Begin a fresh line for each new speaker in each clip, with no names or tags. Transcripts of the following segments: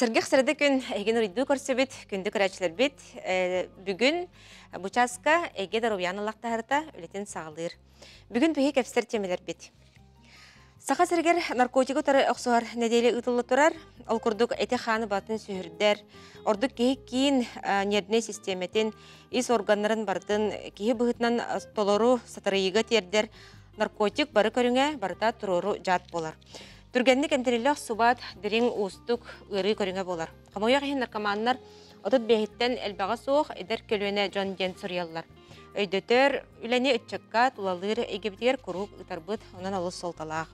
Сыргық сырды күн әйген үрейді көрсебет, күнді көрәчілер бет. Бүгін бұчаска әйге дарубияны лақтағырта өлетін сағылыр. Бүгін бүхе кәпістер темелер бет. Сақа сіргер наркотику тары оқсуғар неделі ұтылы тұрар. Ол күрдік әте қаны батын сүйірдер. Ордық кейі кейін нердіне системетін, ис органларын бардың кейі бұғытынан толору сатырыйығы тердер. Наркотик бары көріңе барыта тұрору жат болар. Түргенlik әмтірелік субат дірің ұстық ұры көріңе болар. Қамауя қиын наркоманлар отыт бейхеттен әлбаға соқ әдер көлуіне жон ден сұрыялар. Өйдөтер үләне үтчекка тулалыр егебетер күруп ұтарбыт онан алыс солталақ.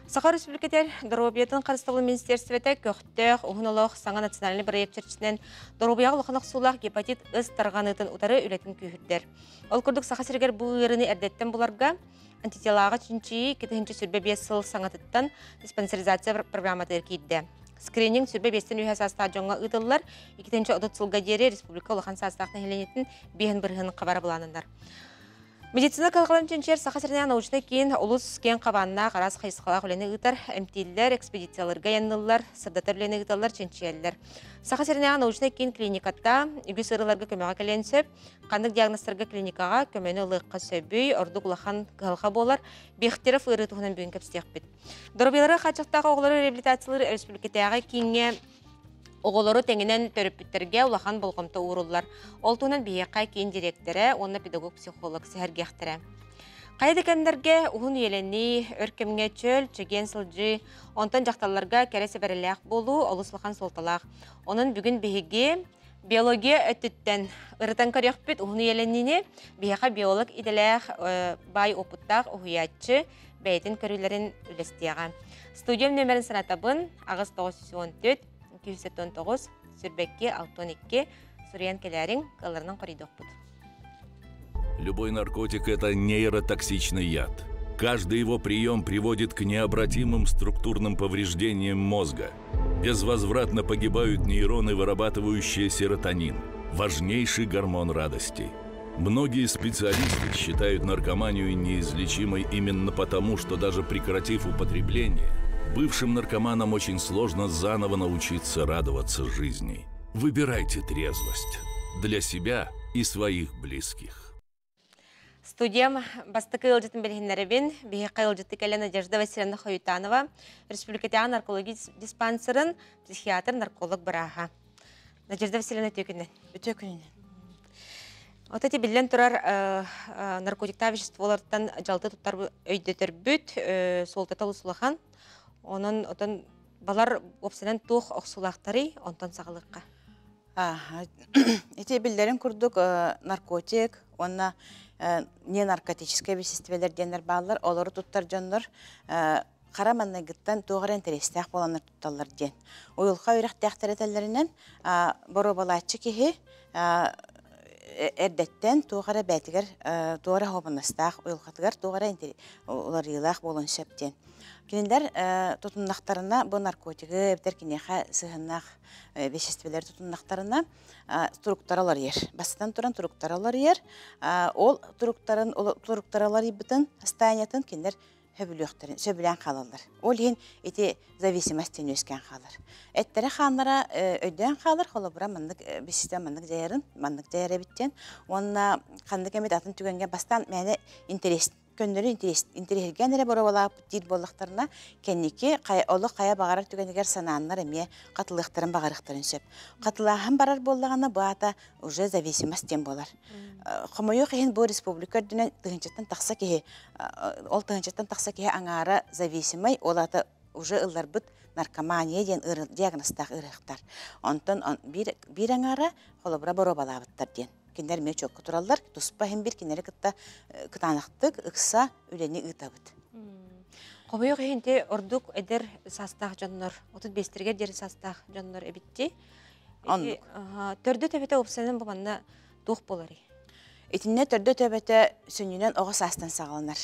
Сақа Республикатер Доробиятын Қарыстабылы Министерстветі көқтіқ ұғынылық саңа национальный проект черчінен Доробияғы лұқынық сулақ гепатит ұз тарғанытын ұтары үлетін күйірдер. Ол күрдік Сақа Сергер бұл ұрыны әрдеттен бұларға антителаға чүнчі кетігінші сүрбе 5 сыл саңатыттан диспансеризация программатыр кейді. Скрининг сүрбе 5-тен үйе саста жоңға ұтылылар, 2-тінші ұдыт сылға дері Республика Улахан састақтың хеленетін бейін бірғын қабары бұланындар. Медицина қалғалым чүнчер Сақа Сірнеға научны кейін ұлыс кен қабанына қарас қайсықалақ өлені ұтар, әмтейлер, экспедицияларға янылылар, сырдатар өлені ұталар чүнчерлер. Сақа Сірнеға научны кейін клиникатта үгі сырыларға көмеға кәлен сөп, қандық диагностарға клиникаға көмені ұлыққа сөбүй, ордық ұлақан ғалға болар, бейхтері фыры тұғынан бүйін көпстек бет. Доробилары қачықтағы оғылары реабилитациялары республикатаға кейінге оғылары тәңінен төріппіттерге ұлақан болғымты ұғырылар. Ол тұғынан бейеқай кейін директоры, онына педагог психолог сәргектірі. Қайды кәндерге ұғын еленні, өркемге чөл, чөген сылжы, онтан жақталарға кәресі бәріләқ болу, олысылған солталақ. Оның бүгін бейге биология өттіттен ұрытан көрек бүт ұғын еленіне бейеқа биолог иделәқ бай опыттақ ұғыятчы бәйтін көрілерін үлестеға. Студиям нөмерін санатабын ағыз 914 219 сүрбекке 62 сүриян келәрін қаларынан қоридоқ бұд.
Любой наркотик – это нейротоксичный яд. Каждый его прием приводит к необратимым структурным повреждениям мозга. Безвозвратно погибают нейроны, вырабатывающие серотонин – важнейший гормон радости. Многие специалисты считают наркоманию неизлечимой именно потому, что даже прекратив употребление, бывшим наркоманам очень сложно заново научиться радоваться жизни. Выбирайте трезвость для себя и своих близких.
Студиям бастықы ұлжетін білгенлерібін, бейіқай ұлжеті кәлі Надежда Васильевна Хоютанова, Республикатяға наркология диспансерін психиатр нарколог бұраға. Надежда Васильевна төкінен.
Төкінен.
Отеті білден тұрар наркотикта веществолардан жалты тұттар өйдетер бүт, солтата ұсылыған. Onun otan balar opsenen tuğ oqsulaqtari ondan sağlıqqa.
Эти биллерин курдук наркотик, онна не наркотическое веществолар денер баллар, олары туттар жоннор қараманнагыттан туғар интерестәк боланыр тутталар ден. Уйылға үйрәк тәқтәрәтәлерінен боро балачы кеһи әрдеттен туғара бәтігер туғара хобынастақ, уйылғатығар туғара оларылақ болын шәптен. Кенендер тұтыннақтарына бұл наркотигі, әбдер кенеға сығынақ веществелер тұтыннақтарына тұруқтаралар ер. Бастан тұран тұруқтаралар ер. Ол тұруқтаралар ебітін, астайнетін кендер сөбілен қалалар. Ол ең еті зависимостен өскен қалар. Әттері қанлара өйден қалар, қолы бұра бесістен мандық жәйір әбіттен. Онына қандық әмет атын түгенге бастан мәне интерес көндөрү интересгенере борабалап дил боллактарына кенники олы кая багарар түгенегер санааннар эме катылыктарын багарыктарын сөп. Катылахан барар боллагана баата уже зависимостен болар. Хомойо кыйын бу республика дүнен тыгынчаттан такса кеhe ол тыгынчаттан такса кеhe аңара зависимый олата уже ылларбыт наркомания ден диагностак ырыктар. Онтон бир аңара холобра борабалабыттар ден. Кендер ме чөккө тураллар, туспа хем бир кенери кытта кытанактык, ыкса үлени ытабыт.
Кобойо хенте ордук эдер састах жоннор, 35-терге дери састах жоннор эбитти. Төрдө төбөтө опсенен бабанна тух болары.
Этинне төрдө төбөтө сөнүнөн ого састан сагаланар.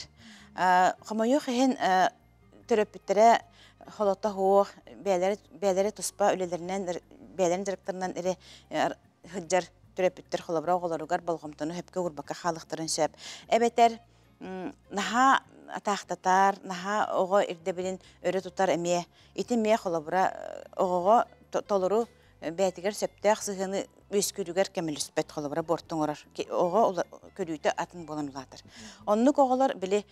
Кобойо хен төрөпүттере холота хоо бээлери туспа үлелеринен бээлерин директорунан эре хыджар төрөпүттер холобра оголоругар болгомтону хөпкө урбакка халыктарын сөп. Эбетер наха атақтатар, наха ого ирдебилин өрө тутар эме, ити ме холобра ого толору бәтигер сөптәк сыгыны өскүрүгер кемелүспет холобра борттың орар. Ого көрүйтө атын болан улатыр. Онны коголор биле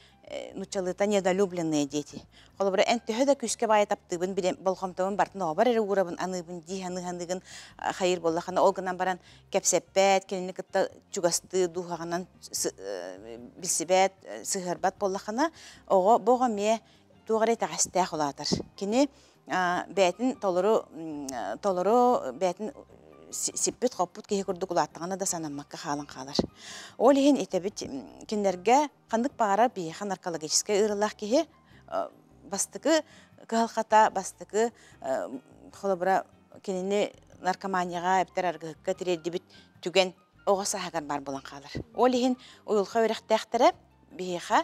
нучалыта недолюбленные дети. Холобра энтөһө да күскә бая таптыбын биле болхомтабын бартын обар эре урабын аныбын диханы хайыр боллахана олгынан баран кепсеппет кенни кытта чугасты духаганан билсибет сыгырбат боллахана ого бого ме тугары тагастах улатыр. Кини бәтин толору бәтин сиппет қоппут кеһи курдук улаттагана да санаммакка халын калар. Ол иһин итебит киндерге кандык багара бихан наркологическая ырылах кеһи бастыкы калхата бастыкы холобра кинини наркоманияга эптер аргыкка тирдибит түген огасагар бар болан калар. Ол иһин уйулга өрехтәхтере биха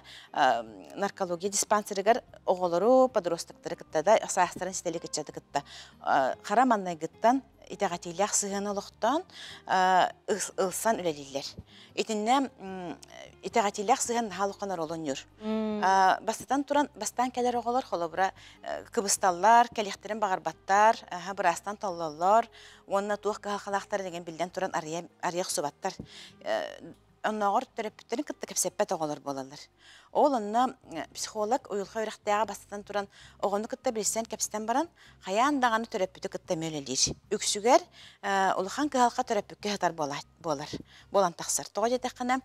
наркология диспансеригер оголору подростактары кытта саастарын сителик ичады кытта хараманнай гыттан итагатилях сыгыны лохтан ылсан үлелилер. Итинне итагатилях сыгын халыканар олонюр. Бастан келер оголор холобра кыбысталлар, келехтерин багарбаттар, бырастан таллалар, онна тух халактар деген билден туран арыяк субаттар. Онногор терапевттерин кытта кепсеппет оголор болалар. Ол онна психолог уйулга өрехтәгә бастан туран огоны кытта билсен кепстен баран хаян даганы терапевты кытта мөлелир. Үксүгер улхан калка терапевтке хатар болар. Болан таксар. Тога жетеккана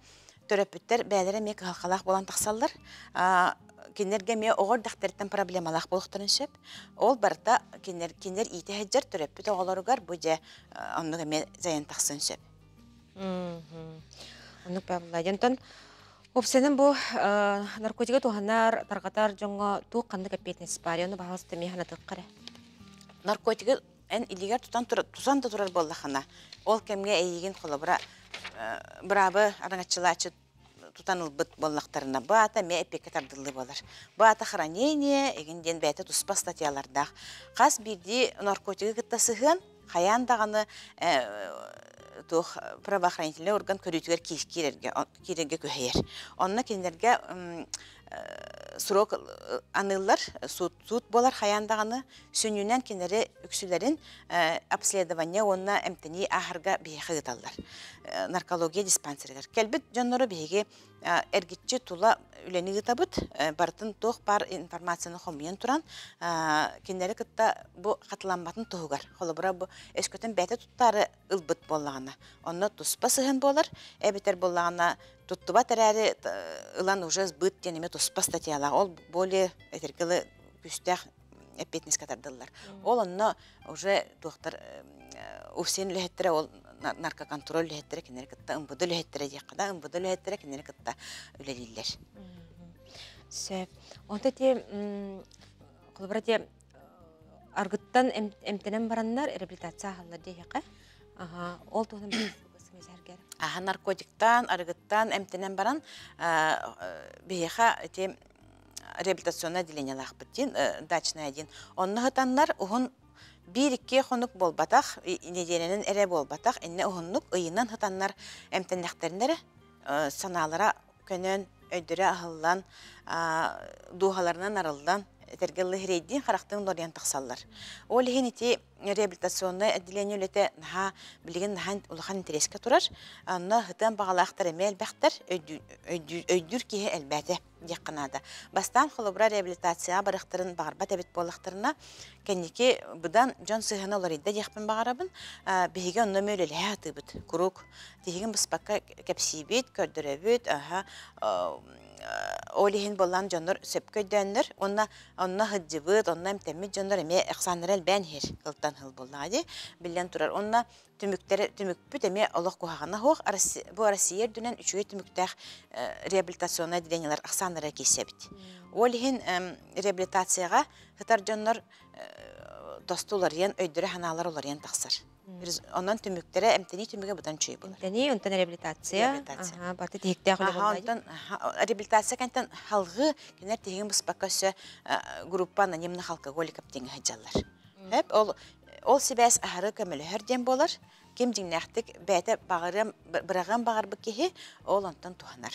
терапевттер бәлере мек халкалак болан таксаллар. Кинерге ме огор дактыртан проблемалак болуктарын шеп. Ол барта кинер ите хаҗар терапевт оголоругар буҗа онны ме заян таксын шеп.
Онук бабладентон опсенен бу наркотика туханар таргатар жоңго ту канды капетнес бар. Аны баһасты механа тыккара.
Наркотика эн илигер тусан да турар боллахана. Ол кемге эйген холобра брабы араңачылачы тутаныл бит боллактарына бата ме эпекетардылы болар. Бата хранение эгенден бәте туспа статьяларда. Кас бирди наркотика кыттасыгын хаян даганы тух правоохранительный орган көрүтүгер кирерге көһәйер. Онна киндерге срок аныллар суд болар хаяндаганы сүнүнен киндери үксүләрин обследование онна эмтени ахырга бихыгыталлар. Наркология диспансеригер. Келбит жоннору биге эргитчи тула үлени табыт бартын тох бар информацияны хомуен туран киндери кытта бу катыланбатын тугар. Холобра бу эскөтен бәте туттары ылбыт боллагана. Онна туспасыгын болар, эбитер боллагана туттуба терәре ылан уже сбыт денеме туспа статьяла. Ол более этергелы күстәх эпетнис катардылар. Ол онна уже доктор уфсен лехеттере ол наркоконтроль лехеттере кинер кытта ымбыды лехеттере дияқада ымбыды лехеттере кинер кытта үлелилер.
Сөп. Онта те кулбара те аргыттан эмтенен бараннар реабилитация халлар дияқа. Ол туһун бисмезергер.
Наркотиктан, аргыттан эмтенен баран бияха те реабилитационное отделение лахбыттин, дачный один. Онны хытаннар ухун bir-iki хонук болбатах, неделенин эре болбатах, энне ухуннук ыйынан хытаннар эмтеннехтеринлери саналара көнөн өйдөрө ахыллан, духаларынан арылдан тергелли хрейдин характын лориан таксаллар. Ол хенити реабилитационное отделение үлете наха билген нахан улахан интереске турар. Анна хытан багалактар эмел бактар өйдүр кие элбәте дикканада. Бастан холобра реабилитация барыктырын багарбат эбит болактырына кенники будан жон сыгына лоридда дикпен багарабын биге онно мөлеле хатыбыт курук тиген быспакка кепсибит көрдөрөбүт олихин болан жоннор сөпкөйдөннөр онна хыджыбыт онна эмтемит жоннор эме эксанырел бенхер кылтан хыл боллади билен турар онна түмүкпүт эме олох кухагана хох бу Россия дүнен үчүгө түмүктах реабилитационный отделениялар эксанырел кисебит олихин реабилитацияга хытар жоннор достулар ен өйдөрө ханалар олар ен таксар. Онан түмүктөрө эмтени түмүгө будан чүй болар.
Эмтени онтан реабилитация. Баты тектә хөле булды.
Онтан реабилитация кантан халгы кинер теген быспакасы группа анонимный алкоголик аптеңе хаҗаллар. Хеп ол себәс ахары көмөлө һәрдәм болар. Ким диңнәхтик бәте багырым бираган багыр бу кеһи ол онтан туханар.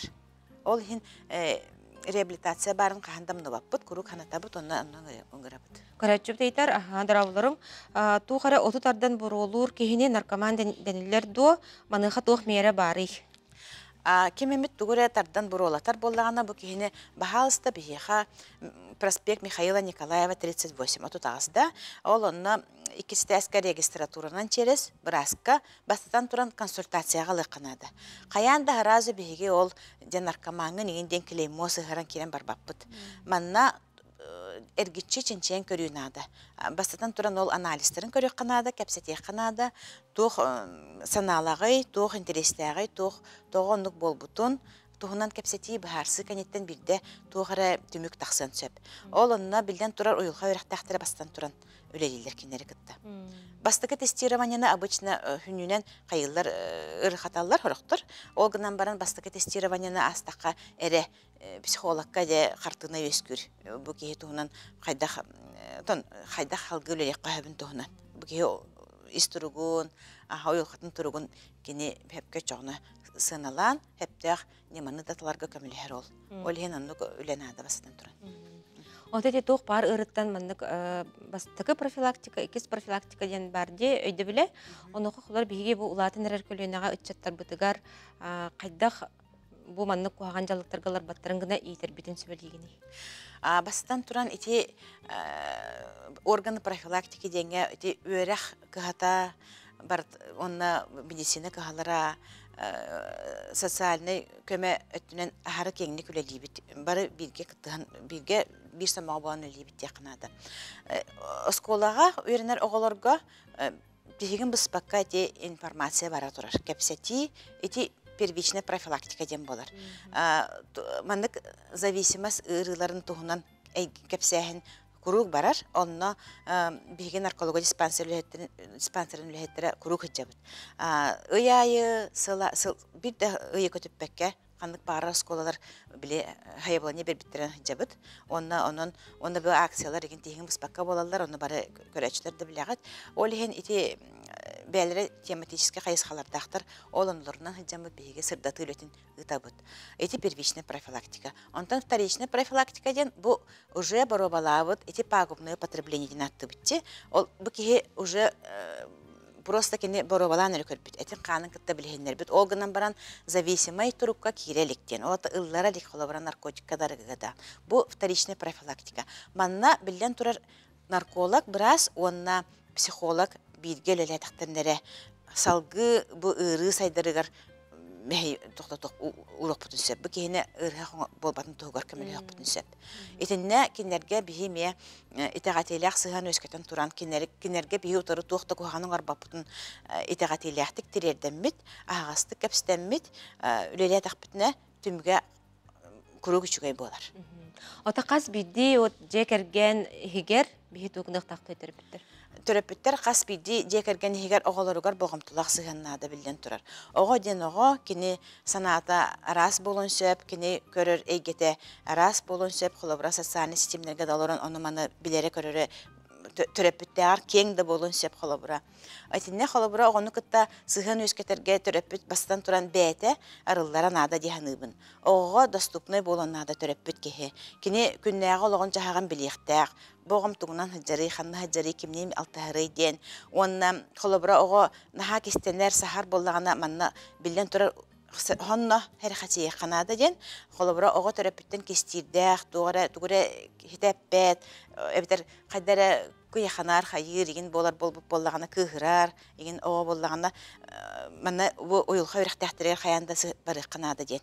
Ол хин реабилитация барын қағандам нұбаппыт, күру қанатабыт, онна оңғырабыт.
Көрәтчүп дейтар, дарабыларым, туғара отутардан бұролур, кейіне наркоман дәнілер до, маныға туқ мере бары.
Кемемет тугуре тардан буролатар боллағана бұ кейіне бағалыста бейеға проспект Михаила Николаева 38. Отут ағызда, ол онына икісті әскер регистратуранан через Браска бастатан туран консультацияға лыққанады. Қаянда ғаразы бейге ол ден наркомаңы негенден келеймо сығыран керен барбаппыт. Манна эргитчи чинчен көрүнады. Бастатан туран ол анализтерин көрүк канада, кепсетек канада, тух саналагай, тух интерестагай, тух тогонлук болбутун, тухунан кепсети бахарсы канеттен бирде тухара түмүк таксын сөп. Ол онна билден турар уюлга өрөктактыра бастан туран үлелилер кинери кытта. Бастыкы тестированияны обычно хүнүнен кайыллар ырхаталлар хороктор. Ол гынан баран бастыкы тестированияны астакка эре психологка де картына өскүр. Бу кие туунан кайдах халгы үлелек кабын туунан. Бу кие истургун, уюл хатын тургун кини хепке чогна сыналан, хептех неманы даталарга көмүлөр ол. Ол хен анны үленада бастан туран.
Отете тоқ бар ырыттан мандык бастыкы профилактика, икис профилактика ден барде өйді біле, онықы құлар бейге бұл улатын әрер көлінеға үтчаттар бұтығар қайдақ бұл мандык қуаған жалықтарғалар баттарыңғына ейтер бітін сөбелегені.
Бастан туран ити органы профилактики денге ити өрәқ кығата, онна медицина кығалара, социальный көмө өттүнен ахары кеңни күлелибит. Бары бирге bir samağı bağını libit yakınada. Skolağa öğrenler oğullarga bilgin bıspakka eti informasiya bara turar. Kepseti eti первичная профилактика дем болар. Маннык зависимость ырыларын туһунан кепсәһен курук барар. Онна билгин наркология диспансерин үләһеттере курук хәҗәбит. Ыяйы бир дә ыя көтөппәккә Каннык бара сколалар биле хайбаланы бер биттерен жабыт. Онна бу акциялар еген тегин быспакка болалар, онна бары көрәчләр дә биләгәт. Ол һен ити бәлере тематический кайсалардактыр. Олонларынан хәҗәмәт биге сырдаты үлетин ытабыт. Эти первичная профилактика. Онтан вторичная профилактика ден бу уже боробалавыт, эти пагубное потребление динатты битте. Ол бу ки уже просто кене боробалан көрбүт. Этин канын кытта билгендер бит. Ол гынан баран зависимый турукка киреликтен. Ол ыллара лик холобран наркотиккадарыгада. Бу вторичная профилактика. Манна билден турар нарколог брас, онна психолог бирге леле тактырнере салгы бу ыры сайдырыгар мей токтоток урок бүтүнсөп. Бу кене ырга болбатын тогар кемеле бүтүнсөп. Этинне кинерге бихиме итагателек сыган өскөтөн туран кинерге бии утары тохта куганын арбапытын итагателектик тирерденмит, агасты кепстенмит, үлеле такпытны түмгө курук үчүгөй болар.
Отакас бидди от жекерген хигер бихи тугнак такты тербиттер.
Төрөпүттер кас бидди жекерген хигер оголоругар богомтулак сыганнада билден турар. Ого ден ого кини санаата арас болон сөп, кини көрөр эйгете арас болон сөп, холобра социальный системлерге далорон оны маны билере көрөрө төрөпүттер кең да болон сөп холобра. Айтинне холобра огону кытта сыган өскөтөргө төрөпүт бастан туран бээте арыллара нада диханыбын. Ого доступный болон нада төрөпүт кеhe. Кини күннәгәологон жаган билектер. Богом тугунан хаҗары, ханна хаҗары кимнем алтахыры ден. Онна холобра ого наха кистенер сахар боллагана манна билден турар хонна хәрәкәти канада ден. Холобра ого төрөпүттен кистирдәк, тугыра хитәппәт, эбитер кадәре кыяханар хайыр еген болар боллагана кыгырар, еген ого боллагана манна бу уйылга үрәктәхтерер хаяндасы бары канада ден.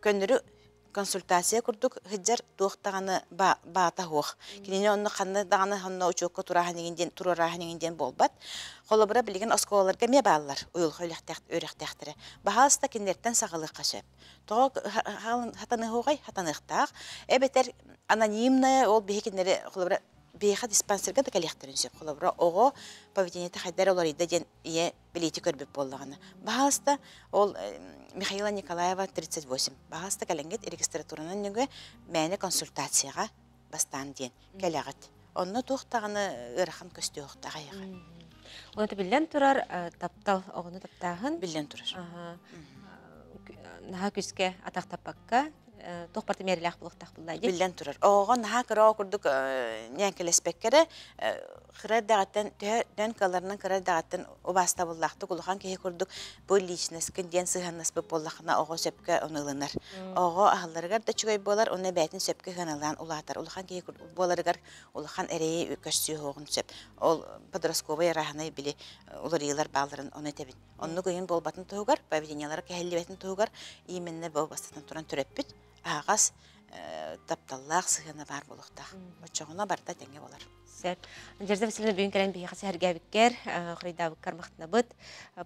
Көннөрү консультация курдук хыджар туохтаганы баата хуох. Кинене онны ханны даганы ханна учокко турараханыңден болбат. Холобра билген осколаларга ме баалар уйылга үрәктәхтере. Баһаста киндерден сагалык кашып. Тоо хатаны хугай хатаныктак. Эбетер анонимная ол бихекинере холобра бейха диспансерга да коллекторын сөп холобра ого поведениете хайдар олар иден ие билети көрбүп боллаганы. Баһаста ол Михаила Николаева 38. Баһаста каленгет регистратуранан нүгө мәне консультацияга бастан ден келегат. Онны туктаганы ырхан көстөктага яга.
Оны билен турар таптал огону таптагын
билен турар.
Наха күскә атак тапакка тохпарты мерилах булуктах буллай ди.
Билден турар. Оған хакыра курдук нянкелеспеккере хырдагаттан дөн каларынан хырдагаттан обаста буллахты кулхан ке курдук бу личность кенден сыганнас бу боллахна ого сөпкө онылынар. Ого ахларгар да чугай болар, оны бәтин сөпкө ханалан улатар. Улхан ке боларгар улхан эрей көссү хогун сөп. Ол подростковый раханы били уларыйлар балдарын оны тебин. Онны көйүн болбатын тугар, поведениялары кехелбетин тугар, именно бу бастан туран төрөппүт. Агас тапталлах сыгына бар болуктах. Очоғына барда теңге болар.
Сәп. Жерде Василина бүгін кәрен бейхасы әргәбіккер, құрайдабықкар мақтына бұд.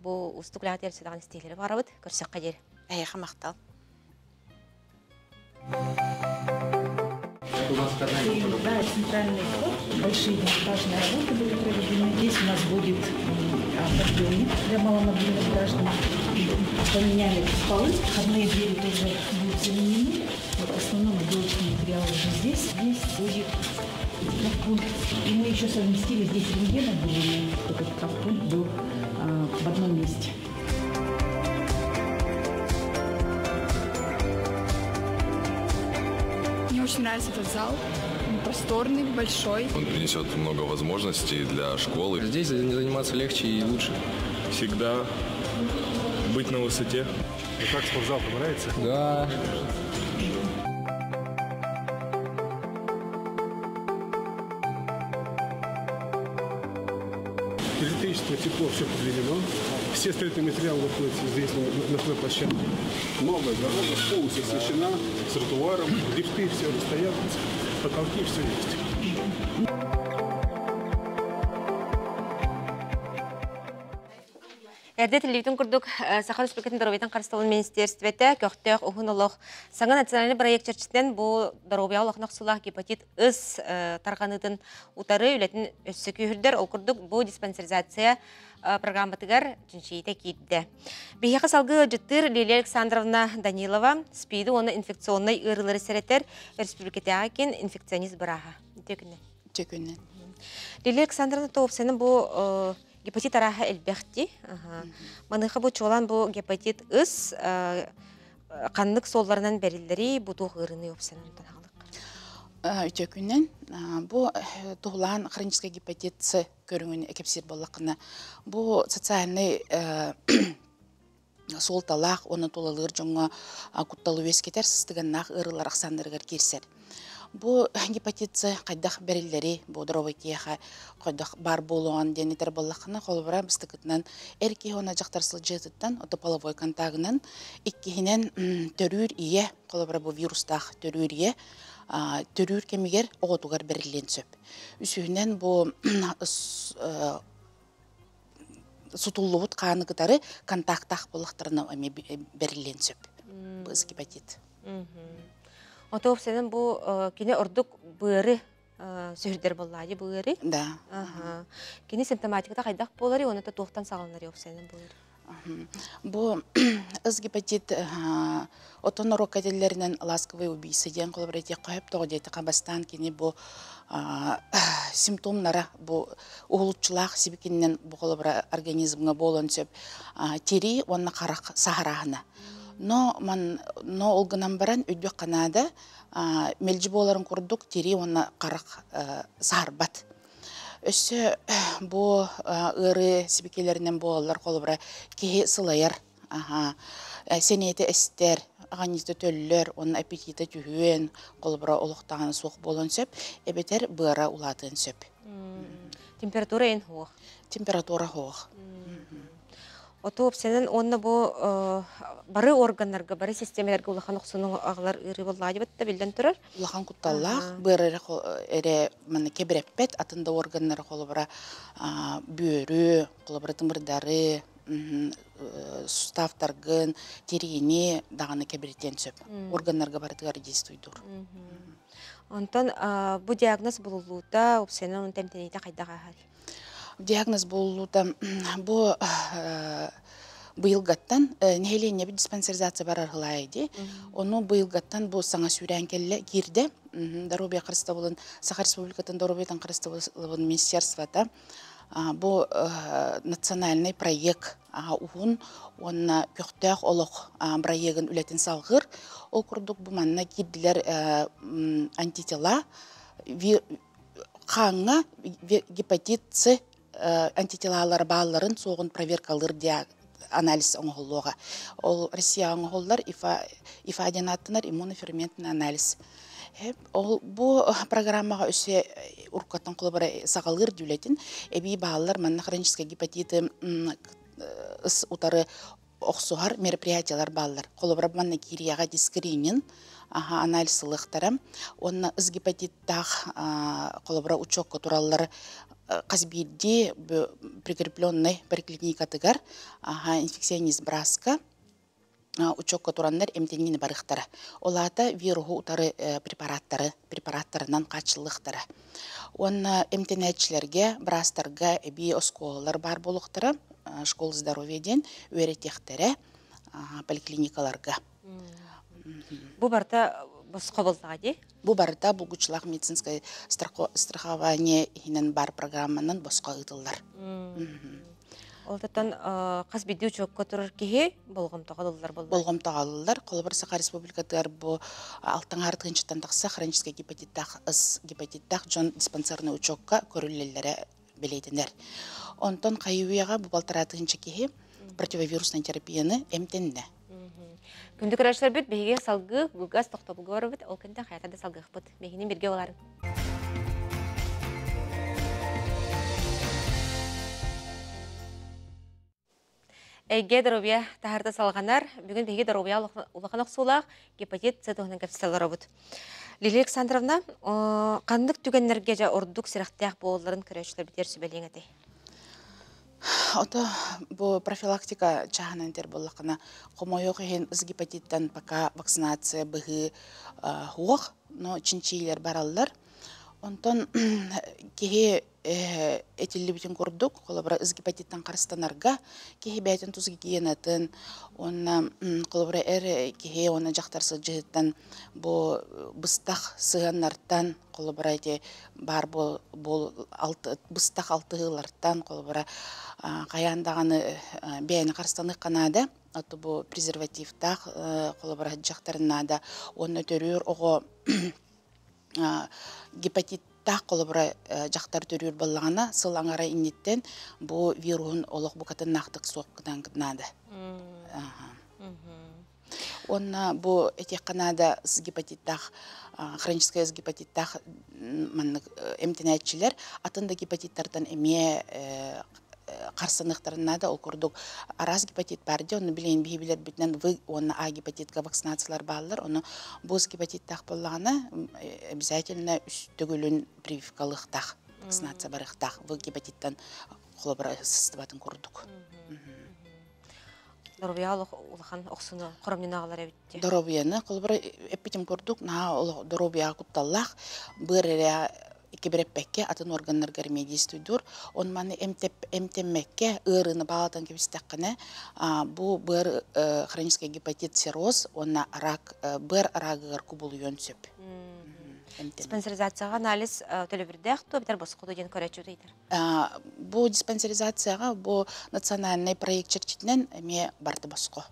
Бұл ұстықлағат ерсідағы істейлері бара бұд. Көрсек қадер.
Әйеға мақтал.
Да, центральный вход, большие монтажные работы были проведены. Здесь у нас будет подъемник для маломобильных граждан. Поменяли полы, входные двери тоже будут заменены. Вот основной отделочный материал уже здесь. Здесь будет каппунт. И мы еще совместили здесь рентген отделение, чтобы этот каппунт был в одном месте.
Мне очень нравится этот зал. Он просторный, большой.
Он принесет много возможностей для школы.
Здесь заниматься легче и лучше.
Всегда быть на высоте. Как спортзал, понравится?
Да.
Электричество, тепло, все подведено. Все строительные материалы находятся здесь, на той площадке. Новая дорога полностью освещена, с тротуаром, лифты все стоят, потолки, все есть.
Әрде телевизион күрдік Саха Республикатын Доробиятан Қарысталын Министерстветі көқтеқ ұғын олық. Саңа национальный проект черчістен бұл Доробия олықнақ сулақ гепатит үс тарғаныдың ұтары үлетін өссі күйірдер. Ол күрдік бұл диспансеризация программатығар жүншейті кейді. Бейхеқі салғы жыттыр Лилия Александровна Данилова спиді оны инфекционный ұрылары сәреттер республикатыға кен инфекционист бұраға.
Текінен.
Лилия Александровна Тоопсенің бұл гепатит араха элбехти. Маныха бу чолан бу гепатит ыс канлык солларынан берилдери бутух ырыны опсанын таналык.
Үтекүнен бу тугулан хронический гепатит С көрүнгүн экепсир боллакына бу социальный сол талах оны толалыр жоңга кутталу вес кетер сыстыганнах ырылар аксандыргар кирсер. Бу гепатит С кайдах берилдери бу дровойкеха кайдах бар болуан денетер боллакына колбара быстыкытынан эрки она жактарсыл жетиттен ото половой контагынан иккихинен төрүр ие колбара бу вирустах төрүр ие төрүр кемигер оготугар берилен сөп. Үсүнен бу сутуллубут кааныгытары контактах болуктарына берилен сөп. Бу гепатит.
Ото опсенен бу кине ордук быыры сөйдер боллайды быыры.
Да.
Кине симптоматиката кайдак болары, оны да тоқтан сағылнары опсенен быыры.
Бу гепатит отонору каделлеринен ласковый убийца ден колбарете кайып того дейти кабастан кине бу симптомнара бу угулчулак сибикинен бу колбара организмга болон сөп тери онна карак сахарахына. Но олгынан баран өйдбек канада мелжи боларын курдук тери онна карак сарбат. Өссө бу ыры сибикелеринен болалар колбара кеhe сылайар. Сенети эстер, аганизды төллөр, онын аппетиты түйен, колбара олуктаган суық болон сөп, эбетер быра улатын сөп.
Температура ен хоқ?
Температура хоқ.
Ото опсенен онны бу бары органнарга, бары системаларга улахан оксунун аглар ыры боллайды битте билден турар.
Улахан кутталлах бары эре мана кебереппет атында органнары колбара бөрү, колбара тымырдары, суставтаргын, терини даганы кебереттен сөп. Органнарга барытыгар действуйдур.
Онтон бу диагноз булулута опсенен он темтенейте кайдага хари.
Диагноз болууда бу быйылгаттан нехелене бит диспансеризация бар аргылайды. Оны быйылгаттан бу саңа сүрән келле кирде. Доробия Карыстабылын Саха Республикатын Доробиятан Карыстабылын министерствода Бу национальный проект он көктөх олох проектын үлетин салгыр. Ол курдук бу манна кирдилер антитела қаңа гепатит С антителалар балларын соғын проверкалыр анализ оңғылуға. Ол Россия оңғылдар ифаденаттынар иммуноферментін анализ. Бұл программаға өсе ұрқаттан құлыбыра сағалыр дюлетін, әбей балалар манна хронический гепатиты ұс ұтары оқсуғар мероприятиялар балалар. Құлыбыра манна кирияға дискринин анализ ұлықтары. Онна ұс гепатиттақ құлыбыра учокка туралылар қазбейді прикрепленный бір клиникатығар инфекционист браска учокка тураннар эмтенини барықтары. Олата вируху утары препараттарынан қачылықтары. Онна эмтенетчілерге, брастарға эби осколалар бар болуқтары, школ здоровьеден өретектері поликлиникаларға.
Бу барта босқа болтаға де?
Бу барта бұлгучылақ медицинское страхование хинен бар программанын босқа ұтылдар.
Олтаттан қазбейді учокка тұрыр кеге болғым тағалылар болды?
Болғым тағалылар. Қолыбыр Саха Республикатығар бұл алтын артығыншыттан тақса хронический гепатиттақ жон диспансерный учокка көрілелері білейдінер. Онтан қайуияға бұл балтыр артығыншы кеге противовирусный терапияны әмтенді.
Күнді күрәшілер бүт, бейге салғы, бұлғас тоқта бұлғы бар бүт, ол күнді қаятады салғық бұт. Бейгінен берге оларын. Әйге дұробия тағарда салғанар, бүгін бейге дұробия ұлақан оқсулақ, гепатит С тұғынан кәпсісталар бұт. Лилия Александровна, қандық түгенлерге жа ордық сирақтияқ болыларын күрәшілер бітер сүбәлең әтей?
Ото бу профилактика чаханан тер боллакына комойок хен из гепатиттан пока вакцинация быгы хуак, но чинчилер бараллар. Онтон кеге этилли битин курдук, колобра из гепатиттан карстанарга, кеге бәйтін туз гигиенатын, онна колобра кеге онна жақтарсы жыттан бу быстақ сыганнартан, колобра эти бар бол быстақ алтығылартан, колобра қаяндағаны бәйіні қарстанық қанады, аты бұл презервативтақ қолыбыра жақтарынада, оны төрір оғы гепатиттақ қолыбыра жақтар төрір болағына сыл аңара иннеттен бұл вирухын олық бұқатын нақтық соққыдан қынады. Оны бұл әтек қанада гепатиттақ, хроническая гепатиттақ әмтенәтчілер атында гепатиттардан әме қарсынықтарына да ол көрдік араз гепатит барды, оны білейін бейбілер бүтінен оны А гепатитка вакцинациялар балылар, оны боз гепатиттақ болағына обязательно үстігілін прививкалықтақ, вакцинация барықтақ, В гепатиттан қолыбыра сыстыбатын көрдік.
Дұробия ұлақан оқсыны құрамнен ағалар әбітте?
Дұробияны қолыбыра әппетім көрдік, дұробия құтталлақ, бұрыря кебереппекке атын органнарга ремедийствуйдур. Он маны эмтеммекке ырыны балатан кебистаққаны бу бір хронический гепатит цирроз, онна рак, бір рагығар кубул йонсөп.
Диспансеризацияға анализ төлөбірдәқ, төбітер босқуды ден көрәтші дейдер?
Бу диспансеризацияға бу национальный проект черчетінен әме барды босқу.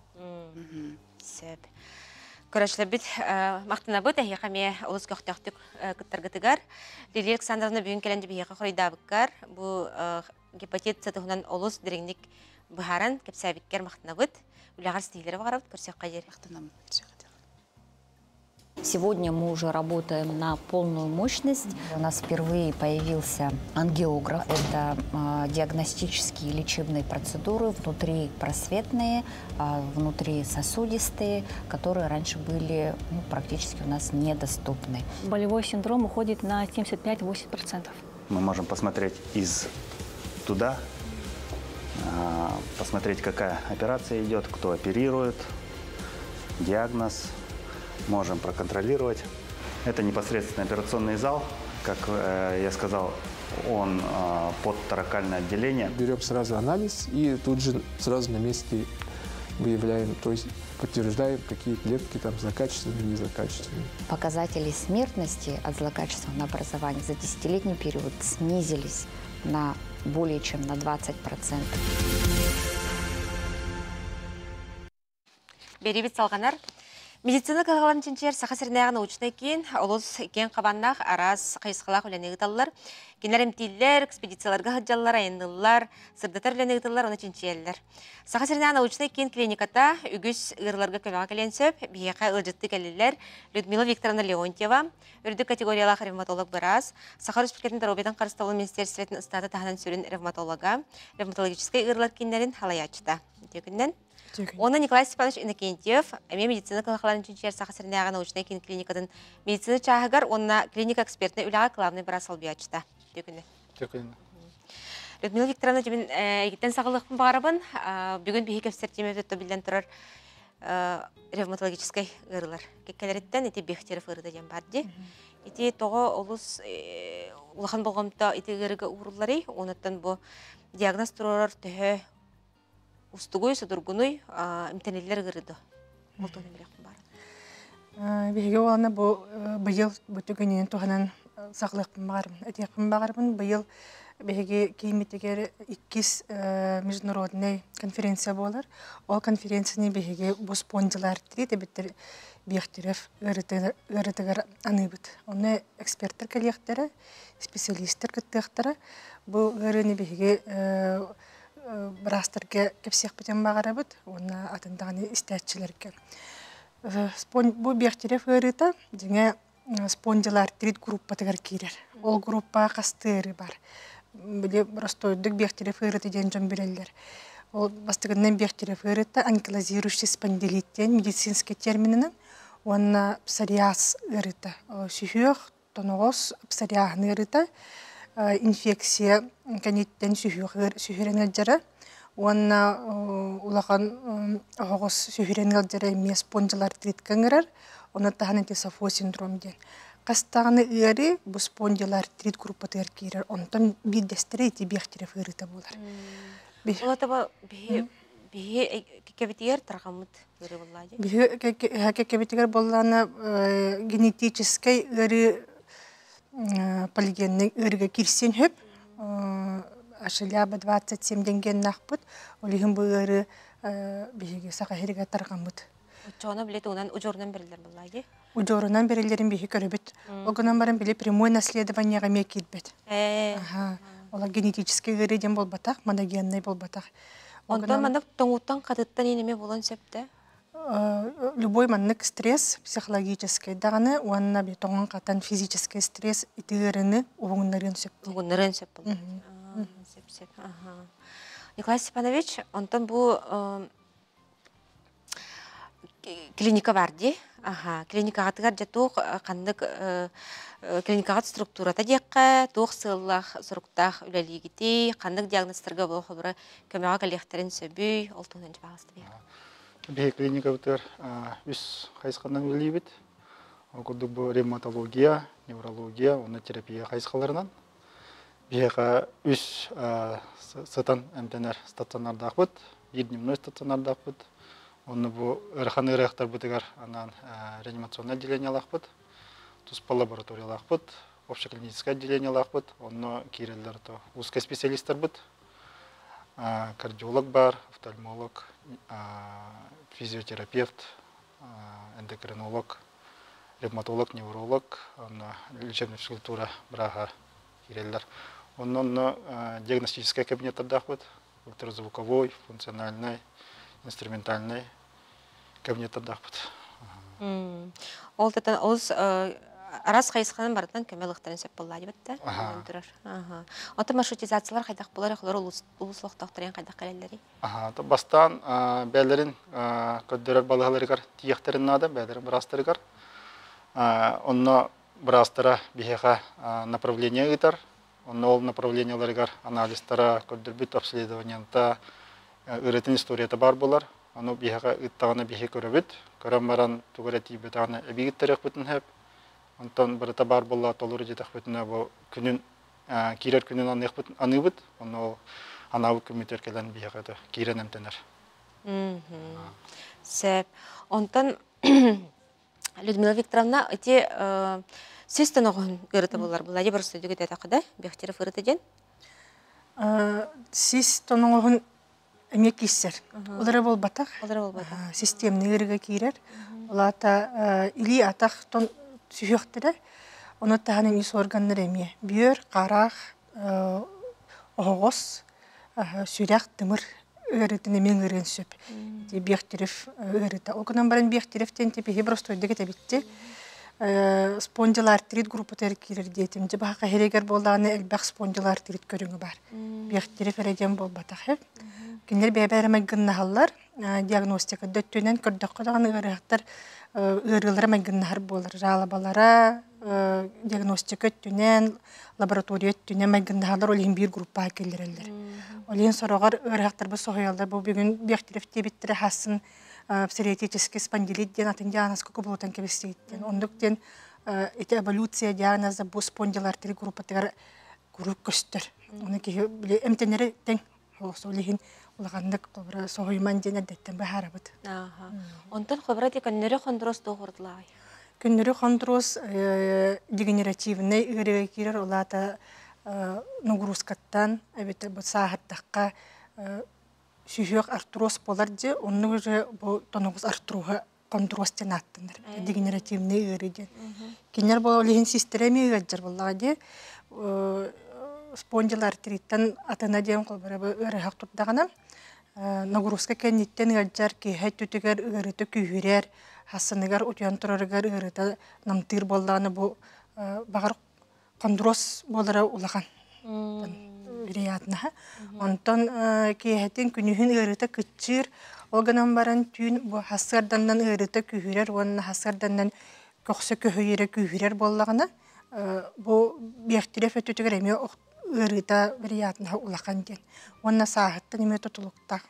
Сөп. Көрәшілер біт, мақтына бұд, әйеқа ме ұлыс көқтіқтік күттіргітігар. Лилия Александровна бүгін кәлінді бейеқа құрайдабыққар. Бұл гепатит сатығынан ұлыс діреңдік бұхаран кәпсәбіккер мақтына бұд. Үліғар стейлері бағарабыд, көрсек қайдер.
Сегодня мы уже работаем на полную мощность. У нас впервые появился ангиограф. Это диагностические лечебные процедуры, внутри просветные, внутри сосудистые, которые раньше были практически у нас недоступны.
Болевой синдром уходит на 75-80%.
Мы можем посмотреть туда, посмотреть, какая операция идет, кто оперирует, диагноз. Можем проконтролировать. Это непосредственно операционный зал. Как я сказал, он под торакальное отделение.
Берем сразу анализ и тут же сразу на месте выявляем, то есть подтверждаем, какие клетки там злокачественные или незлокачественные.
Показатели смертности от злокачественного образования за десятилетний период снизились на более чем на 20%.
Беребит салганар. Медицина калгалан чинчер саха сирнягы научный кен, олус кен кабаннах арас кайсқалақ үләнегіталар, кенлер эмтиллер, экспедицияларға хаджалар, айындылар, сырдатар үләнегіталар, оны чинчерлер. Саха сирнягы научный кен клиниката үгіз ғырларға көмеға кәлен сөп, бейеқа ұлжытты кәлелер Людмила Викторовна Леонтьева, үрді категориялақ ревматолог біраз, Саха Республикатын Таробедан Қарыстауыл Министерстветін ұстаты тағынан сүрін ревматолога, ревматологическай ғырлар кенлерін халаячыта. Оны Николай Степанович Иннокентьев, медицина калахаларын чинчер саха сирнягы научный кен клиникатын медицина чағығар, онна клиника экспертный үліға главный бірас албиячыта. Людмила Викторовна, жемін егіттен сағылықпын бағарабын, бүгін бейі кәпсер жеме өтті білден тұрар ревматологическай ғырылар. Кеккелереттен еті бехтерів ғырыда жем барды. Еті тоғы олыс ұлақан болғамда еті ғырыға ұғырылары, онаттан бұл диагноз тұрарар түхі устугуй, судургунуй, имтенеллер ғырыды. Ол тоғын білеқпін барын.
Беге оланы бұйыл бұтігінен туғанан сақлықпын бағармын. Әтеқпін бағармын. Бұйыл беге кейметтегер 2 международный конференция болар. Ол конференцияны беге бұл спонжылар дейді, біттір бейхтерев ғырытығыр аныбыд. Оны эксперттер кәлектері, специалистер күттіқтері бұл ғырыны беге бірастырға кепсек бітен бағарабыд, оны атындағаны істәтчілерге. Бұл бейхтерев ғырыта, және спонжылар трит группатығыр кейрер. Ол группа қастыры бар. Біле ростойдық бейхтерев ғырыты ден жон білелер. Ол бастығынан бейхтерев ғырыта анкилозирующий спондилиттен медицинский терминінің, оны псориаз ғырыта. Сүйіқ, тонығыз псориағын ғырыта, инфекция кәнеттен сүйірен әлдері, оны ұлаған оғыз сүйірен әлдері емес спонжылар триткаңырар, оны тағын антисофо синдром ден. Қастағыны үйері бұл спонжылар трит группатығыр кейрер, онтан биддестері еті бейхтерев ғырыта болар.
Ол атаба бейі кекебетігер тұрғамыд ғыры болады?
Бейі кекебетігер болғаны генетическай ғыры полигенный ырга кирсен хөп, ашыляба 27 денген нақпыд, олығын бұл ыры бейге сақа херіге тарғамыд.
Учоны білеті онан ұжорынан берілер болады?
Ұжорынан берілерін бейге көрібіт. Оғынан барын біле прямой наследованияға мек етбет. Ола генетический ыры ден бол батақ, моногенный бол батақ.
Ондан мандық тоңуттан қатыттан енеме болан сөпті?
Любой маннык стресс психологический дағаны, уанна бе тоңын қатан физический стресс итігіріні уғынларын сөп.
Уғынларын сөп болды. Сөп. Николай Степанович, онтан бұл клиника барды. Клиника ғатығар жатуқ қандық клиникағат структурата деққа, туқ сыллақ, сұрықтақ үләлігіті, қандық диагностарға бұл құбыры көмеға коллекторын сөбүй, ол тұңын бағысты бейі.
Бей клиника бұтыр үс қайсқандан білейбет. Құлдық бұл ревматология, неврология, оны терапия қайсқаларынан. Бейға үс сытан әмтенер стационардақ бұд, дневной стационардақ бұд. Оны бұл ұрқан ұрықтар бұтығар реанимационный отделение лақ бұд, тұспа лаборатория лақ бұд, общеклиническое отделение лақ бұд, оны кейрелдер узкий специалистер бұд. Кардиолог бар, офтальмолог, физиотерапевт, эндокринолог, ревматолог, невролог, лечебная физкультура браға керелдер. Onun диагностический кабинет отдахват, ультразвуковой, функциональный, инструментальный кабинет отдахват.
Ол тетен оз арас қайысқанын бардын көмелықтарын сөп болады бітті? Оты маршрутизациялар қайдақ болар, құлар ұлыслықтақтырен қайдақ қалелері?
Бастан бәлерін көддерер балығаларығар тиектерін нады, бәлерін бірастырығар. Онны бірастыра бейеға направление ұйтар. Онны ол направленияларығар анализтара көддербіт обследованиянта үретін историята бар болар. Оны бейеға ұйттағаны бейе көрібіт. Көрім баран түгірі тейбетағаны әбейгіттерек бүтін әп. Онтан біріті бар болла толыры жетақ бүтіне бұл күнін, кейрер күнін аны бұд. Оны ол анауы көметтер келен бейеғады кейрен әмтенер.
Сәп. Онтан Людмила Викторовна, өте сөстен оғын ғырыты болар. Бұл әде бір студиға дәті қыда, бәқтері ғырыты ден?
Сис тоноғын әме киссер. Олары бол батақ. Системный ырыға кейрер. Олата или атақ тон сүйіқтірі. Оны тағанын ис органнар әме. Бүйір, қарақ, оғыз, сүрәқ, тымыр ырытын әмен ырын сөп. Бехтерев ырыта. Олғынан барын бехтеревтен тепеге простойды кетебітті. Спондил артрит группы теркилер дейтім. Жабаға херегер болдағаны әлбәқ спондил артрит көріңі бар. Бехтерев әреден бол батақ. Киндер бәбәрәмә гыннахаллар диагностика дөттөнен көрдөккөдөгөн ырыктар ырылары мәгыннахар болар. Жалабалара диагностика өттөнен лаборатория өттөнен мәгыннахалар олин бир группа келдирелдер. Олин сорогор ырыктар бу сохоялдар бу бүгүн бехтеревте биттире хасын псориатический спондилит ден атын диагнозку кубулутан кебестейтен. Ондуктен эти эволюция диагноза бу спондил артерит группатыгар групп көстөр. Оны ки эмтенери тең олсолихин улағандық қобыра соғойман ден әдеттен бәхарабыд.
Онтан қобыра де көннері қондырос доғырдылай?
Көннері қондырос дегенеративный үйіріге керер олата нагрузкаттан әбеті бұл сағаттаққа сүйек артроз болар де, оның уже бұл тонығыз артруға қондырос ден аттындар. Дегенеративный үйіріден. Кенер бұл олығын систереме үйірджер болаға де, спондил артриттан атына дем қолбара ырыхақ тұрдағана нагрузка кәнеттен ғаджар кейхәй түтігер ырыты күйірер, хасыныгар ұтян тұрарыгар ырыта намтыр болдағаны бұл бағар қондырос болара ұлаған реятына. Онтан кейхәттен күнігін ырыта күтчір, олғанан баран түйін бұл хасырданнан ырыта күйірер, оның хасырданнан көқсы күйірер күйірер болдағана бұл бехтерев өтітігер әме ырыта вероятно улақан ден. Онна сағытта неме тұтылықта.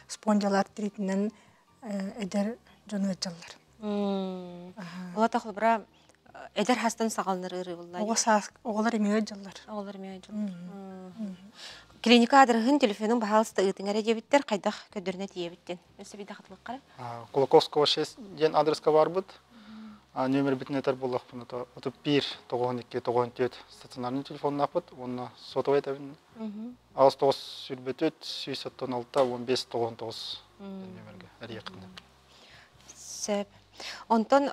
Спондил артритінен әдер жоны жаллар.
Олата құлбыра әдер хастан сағалыныр ыры болай?
Оғылар емеге жаллар.
Клиника адырығын телефонның бағалысты ұйтын әрі дебіттер қайдақ көдіріне тиебіттен. Өсі бейді қытылық қара?
Кулаковского 6 ден адреска бар бұд. Номер бітінетер болақ бұны. Оты 1-92-94 стационарный телефонын ақпыд. Оны сотовай тәбін. Ағыз 9 сүрбет 176-15-99 номерге әрі еқінді.
Сөп. Онтан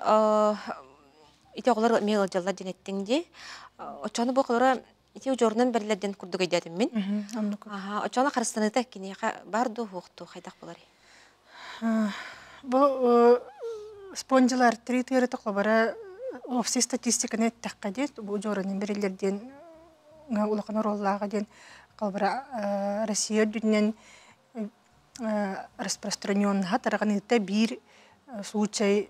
ите оғылар меғыл жалла денеттіңде. Очаны бұқылары ите ұжорынан бәрлерден күрдік өйдәдім мен. Очаны қарыстаныда кенеға барды оқты қайдақ болар?
Бұл спондил артрит ырыты қолбара офси статистиканы әттәққа ден, бұл жоранын бірілерден ұлықын ороллаға ден қолбара Россия дүнен распространенға тараған ұйта бір случай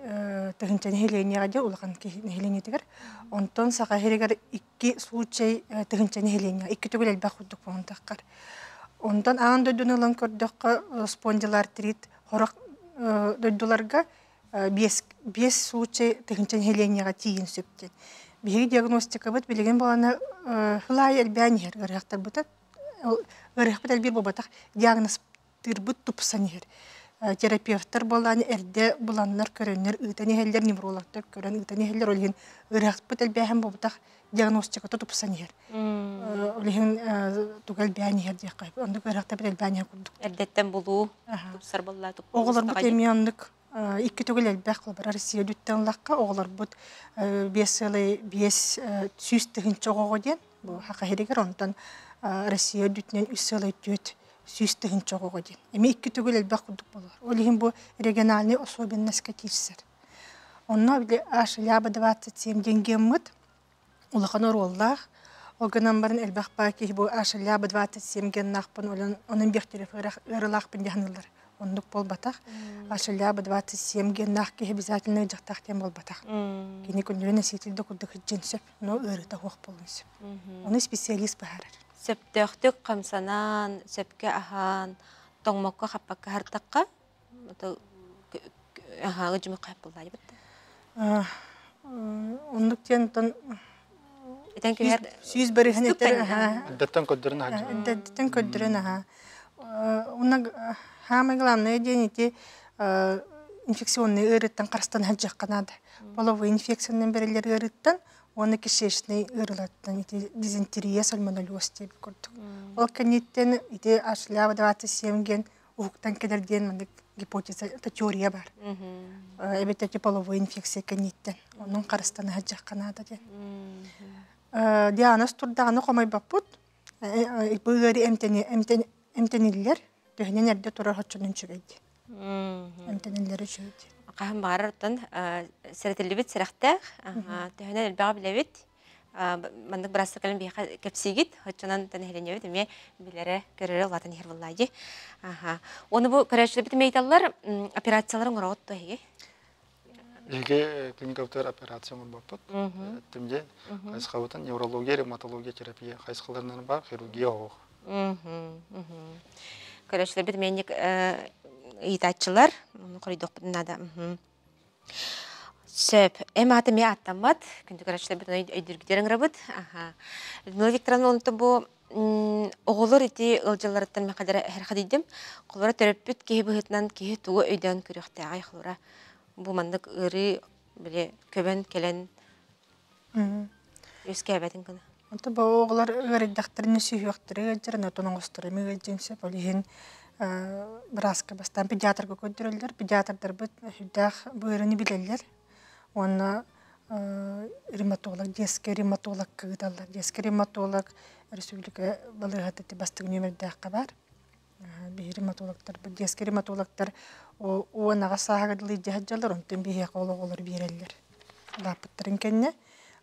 тұхынчан хеленияға ден ұлықын хеленетігер. Онтон саға херегер 2 случай тұхынчан хеления, 2 түгіл әлбәқ құддық болғандаққар. Онтон ағын дөйден ұлын көрдіққа спондил артрит қорақ дөйділарға 5 случай тұхынчан хеленияға тиін сөптен. Бегі диагностика бұд, білеген боланы хылай әлбән ер, ғырықтар бұтат. Ғырықтар әлбір болбатақ диагноз тұрбыт тұпсан ер. Терапевттар боланы әрде бұланлар көрінер, ұйтаны хелдер неврологтар көрін, ұйтаны хелдер олығын ғырықтар әлбән болбатақ диагностика тұпсан ер. Олығын тұғал бән ер де қайып. Онды ғырықтар әлбән ер күрдік.
Әрдеттен болу, тұпсар болла,
оғылар бұт емияндық 2 түгіл әлбәқ қылбар Россия дүттен лаққа оғылар бұд 5 сүйістігінші оғы ден. Бұл хақа херегер онтан Россия дүттінен 3 сүйістігінші оғы ден. Әме 2 түгіл әлбәқ құдық болар. Олығын бұл региональный особенностьқа тирсер. Онна біле ашыляба 27 денген мұд ұлыған ороллақ. Оғынан барын әлбәқ бақи бұл ашыляба 27 ген нақпын оның бектерев ұрылақпын дегінілер. Ондық бол батақ. Ашыляба 27 ген нақки обязательно жақтақтен бол батақ. Кені күндері нәсетілді күрдік жөнсіп, но ұрыта оқ болынсып. Оны специалист бағарар.
Сөптөқтік қамсанан, сөпке ахан, тоңмаққа қаппаққа хартаққа, ағағы жүмі қайып болдайды бітті?
Ондық тен сүйіз бірігін етер.
Дәттен көддерін
аға. Дәттен көддерін аға. Самое главное, дети инфекционные ырыттан қарыстан хаджақ қанады. Половой инфекцияның бірілер ырыттан, оны кишешный ырылаттан ити дизентерия сальмонеллез деп көрдік. Ол кенеттен ити ашлява 27 ген ухуктан кедерден мындык гипотеза, это теория бар. Эбетте половой инфекция кенеттен. Onun карыстаны хаджак канада ден. Диагноз турдаганы комай баппут. Быгыри эмтениллер төһнен эрде турар хачынын чүгейди. Эмтениллер чүгейди.
Кахым барыртын сәретелебит сәрәхтәк, төһнен элбәгә билебит. Мандык брастыр калым бия кепсигит, хачынан тәнһеленебит, ме биләре көрәре латын херваллаҗи. Оны бу көрәчлебит мейталлар операцияларын гырат тәһи.
Җиге клиникалар операция баппат. Тимде хайсхавытын неврология, ревматология, терапия хайсхаларынан бар, хирургия ох.
Көрәчлебит менник итачылар, оны кырыйдык бинада. Сөп, эматы ме аттамат, күнді көрәчлебит оны өйдіргідерін рабыт. Людмила Викторовна онты бұл оғылыр ити ылжаларыттан мәқадары әрқадейдім. Қолыра төрөппіт кейі бұғытынан кейі туғы өйден көріқті ағай қолыра. Бұл мандық ұры біле көбен келен өз кәбәтін күні.
Онты бұл оғылар ғариддақтырыны сүйіқтірі ғаджырын өтінің ұстыры мегайдженсе болейін біразқа бастан педиатрға көндірілдер. Педиатрдар бұд хүддақ бұйырыны білелер. Оны ревматолог, детский ревматолог кыдалар. Детский ревматолог республика балыгаты бастык нөмірдәққа бар. Ревматологтар, детский ревматологтар оғанаға сағадылы жахаджалар, онтын бейе қолы берелер. Лапыттырын кәнне,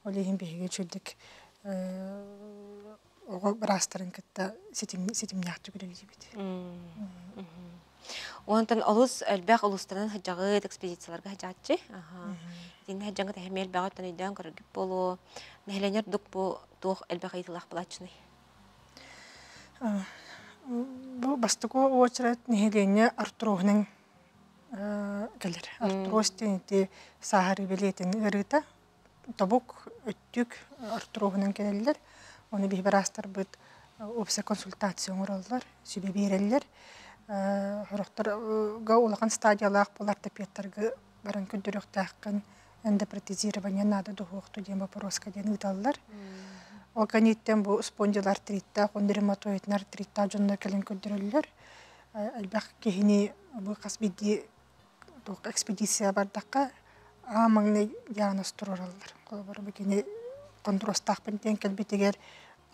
олейін бейге чөлдік оғы бірастырын кітті сетімняқты көрелі бейді.
Онтан олус әлбәқ олустарынан хаджағы экспедицияларға хаджатчы. Дені хаджаңғы тәхемел бәғат тәнейден көргіп болу, нәхеленер дүк бұл туық әлбәқ айтылақ бұлачыны.
Бұл бастығы очырат нәхелене артуруғының кәлір. Артуруғыз тәнеті сағары білетін ұрыта, табук өттік артуруғының кәлілер. Оны бей бірастар бұд опция консультация оралылар, сөбе берелілер. Хорохтарға улаған стадиялақ бұл ортопедтарға баран күндіріқтаққан эндопротезирование надо дұғуқты ден вопроска ден ұдалылар. Ол кәнеттен бұл спондил артритта, ревматоидный артритта жонда кәлін күндірілілер. Әлбәқ кейіне бұл қасбеде экспедиция бардаққа амаңны диагноз тұраралылар. Қолы бар бекене контростақпен тен кәлбетегер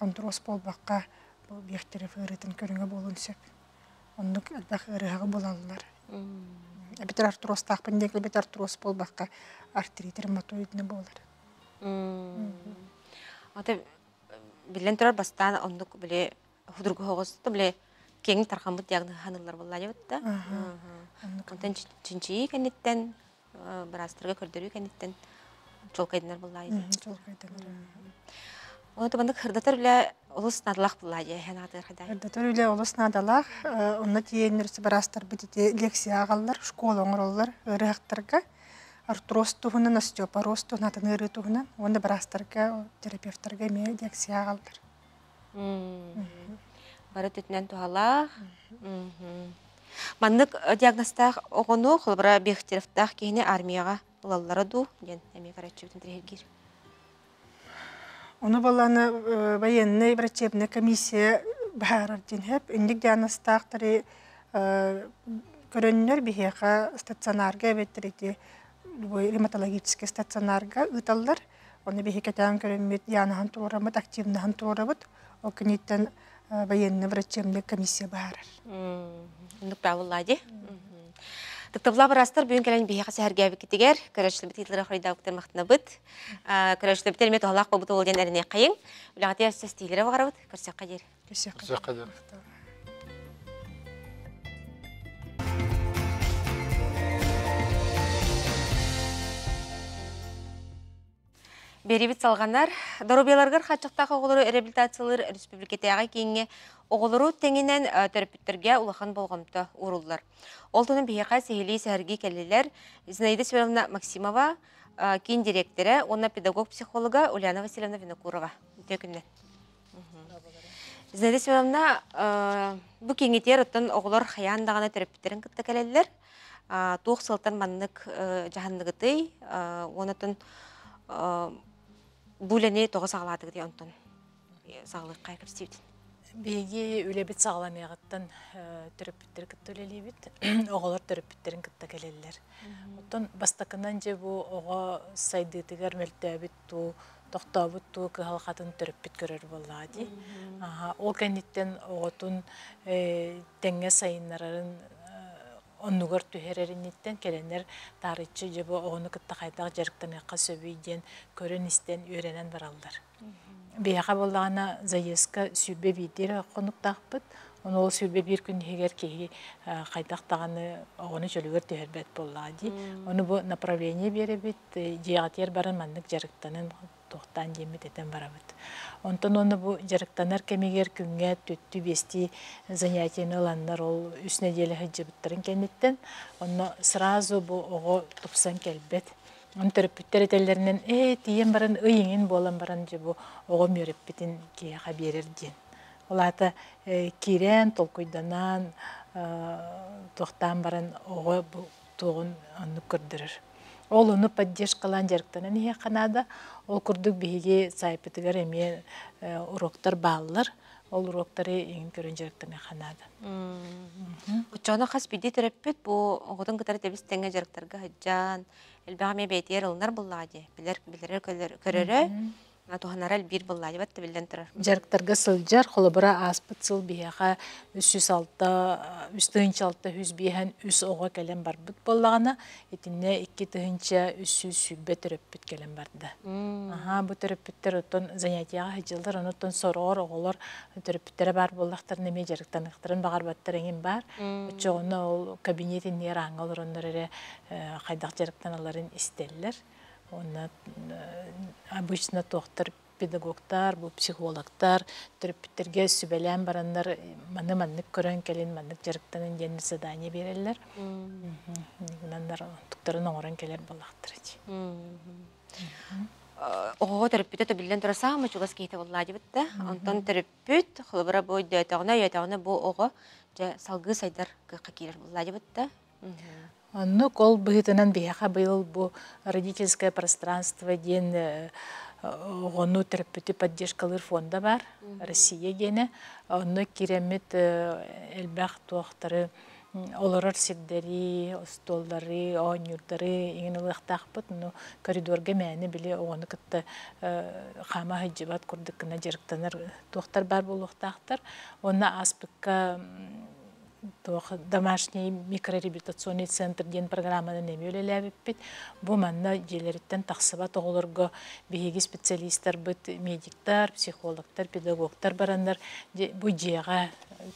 контрост болбаққа бұл бектері фығыретін көріңі болын сөп. Оннук әлбәқ ырыға болалылар. Әбетер артроз тақпын дек, әбетер артроз болбаққа артрит ревматоидны болар.
Аты білен тұрар бастан оннук біле худырғы хоғызды біле кеңі тарқамбыт диагны ханылар болар ебетті. Онтан чинчии кәнеттен, бірастырға көрдірі кәнеттен жолқайдынар болар еді. Оны табандық хырдатар біле олыс надалақ бұлай, әйәнағатыр қайдай?
Хырдатар біле олыс надалақ, оны тиенерісі бірастар бітеде лекция ағалар, школа оңыролар, ұрықтарға, артроз тұғынан, остеопороз тұғынан, атын ұры тұғынан, оны бірастарға, терапевтарға ме лекция ағалар.
Бары түтінен тұғалақ. Мандық диагностақ оғыну, құлбыра бейхтеріфтақ кейіне армияға ұлалары ду, ден әме қаратшыбытын тірегер.
Оны баланы военный врачебная комиссия бәрір деніп, үндік диагностақтары көріннер бейхеға стационарға әбеттеректе ревматологический стационарға ұталдар. Оны бейхекетен көрінмет яныған туырамыд, активныған туырамыд. Ол көнеттен военный врачебная комиссия бәрір.
Үндік бәуыллады. Тықтабыла барастар бүгін кәлін бейхеға сәхәрге әбекетігер, көрәшілі біт етлері қойда өктер мақтына бұд. Көрәшілі біт әлмет оғалақ бұл бұты олден әріне қайың. Үліғаты өз стейлері бағар бұд, көрсек қадер.
Көрсек қадер.
Беребет салғандар, Доробияларғыр қатшықтағы оғылыры реабилитациялар республикетеға кейінге оғылыру тәңінен терапевттерге улахан болғамты ұрылдар. Ол тұның бейеқа сәхелей сәргі кәлелер Зинаида Светлана Максимова, кейін директоры, онна педагог-психолога Ульяна Васильевна Винокурова. Төкіннен. Зинаида Светлана бұл кеңетер ұттын оғылыр қаяндағаны терапевттерін күтті кәлелер. Туық сылтан маннық жағандығыты, онытын бүләне тоғы сағалады де онтон сағылық қайрып істейді.
Беги үлебит сағаламияғыттан түріппіттер кітті өлелейбіт, оғалар түріппіттерін кітті келелер. Оттан бастақынан же бұ оға сайдытығар мөлтәбіт ту, тоқтабыт ту кығалқатын түріппіт көрер болады. Ол кәнеттен оғытын тәңе сайынларын оннугар түхерерінеттен келенер тарихчы же бұ оғыны кітті қайдағы жарықтан еққа сөбейден көрін істен үйренен баралдар. Бияға болағына заеска сүрбе бейдері қонуқтақпыт. Оны ол сүрбе бір күн егер кейі қайдақтағаны оғыны жөлігер түйербет болады. Оны бұл направление бері бет, жиғатер барын мандық жарықтанын тоқтан демет етен барабыт. Онтан оны бұл жарықтанар кемегер күнге төтті бесті занятияны оландар ол үс неделі хыджыбыттарын кенеттен. Оны сразу бұл оғы тұпсан келбет. Он төрөппүттер этеллеринен тиен баран ыйыңын болан баран же бу огом өрөппүтин кияха берер ден. Олата кирен толкуйданан тохтан баран ого бу тугун анны көрдөрөр. Ол уну поддержкалан жарыктанан ие канада ол курдук биһиги сайпытыгар эме уроктар баалар. Ол уроктары эң көрөн жарыктан канада.
Учона хас биди төрөппүт бу оготун кытары тебис теңге жарыктарга хаджан элбагаме бетер ылнар буллади. Билер көрөрө Атуханарал бир буллади батты билден турар.
Жарыктарга сылжар холобура аспыт сыл бияга 306 306 100 биһен 3 ого келен бар бут боллагана этинне 2 тыгынча 300 сүббе төрөппүт келен барды. Бу төрөппүттер оттон занятияга хыжылдар оттон сороор оголор төрөппүттере бар боллактар неме жарыктаныктарын багарбаттар эңин бар. Чогуна ол кабинетин нер аңалар оннары кайдак жарыктаналарын истеллер. Онна обычно тоқтар педагогтар, бұл психологтар, түріппіттерге сүбелен барандар маны-маннык көрін келін, маннык жарықтанын денді задание берелер. Нандар тұқтарын оңырын келер болақтыр.
Оғы түріппіті білден тұра сағымы чуғыз кейті болады бітті. Онтан түріппіт, құлыбыра бұл дөйтағына бұл оғы салғы сайдар қаққа келер болады бітті.
Ну, кол быгытынан бияха был бу родительское пространство ден гону терапевти поддержкалыр фонда бар Россия гене. Онно киремет элбах туактары олорор сирдери, столдары, онюрдары иген ылыктакпыт, но коридорга мәне биле оны кытта хама хыжыбат курдыкына жарыктанар туактар бар болуктактар. Онна аспыкка домашний микрореабилитационный центр ден программаны немелеләбит бит. Бу манна желерттен тахсыбат оголорго биһиги специалисттар бит, медиктар, психологтар, педагогтар барандар бу жега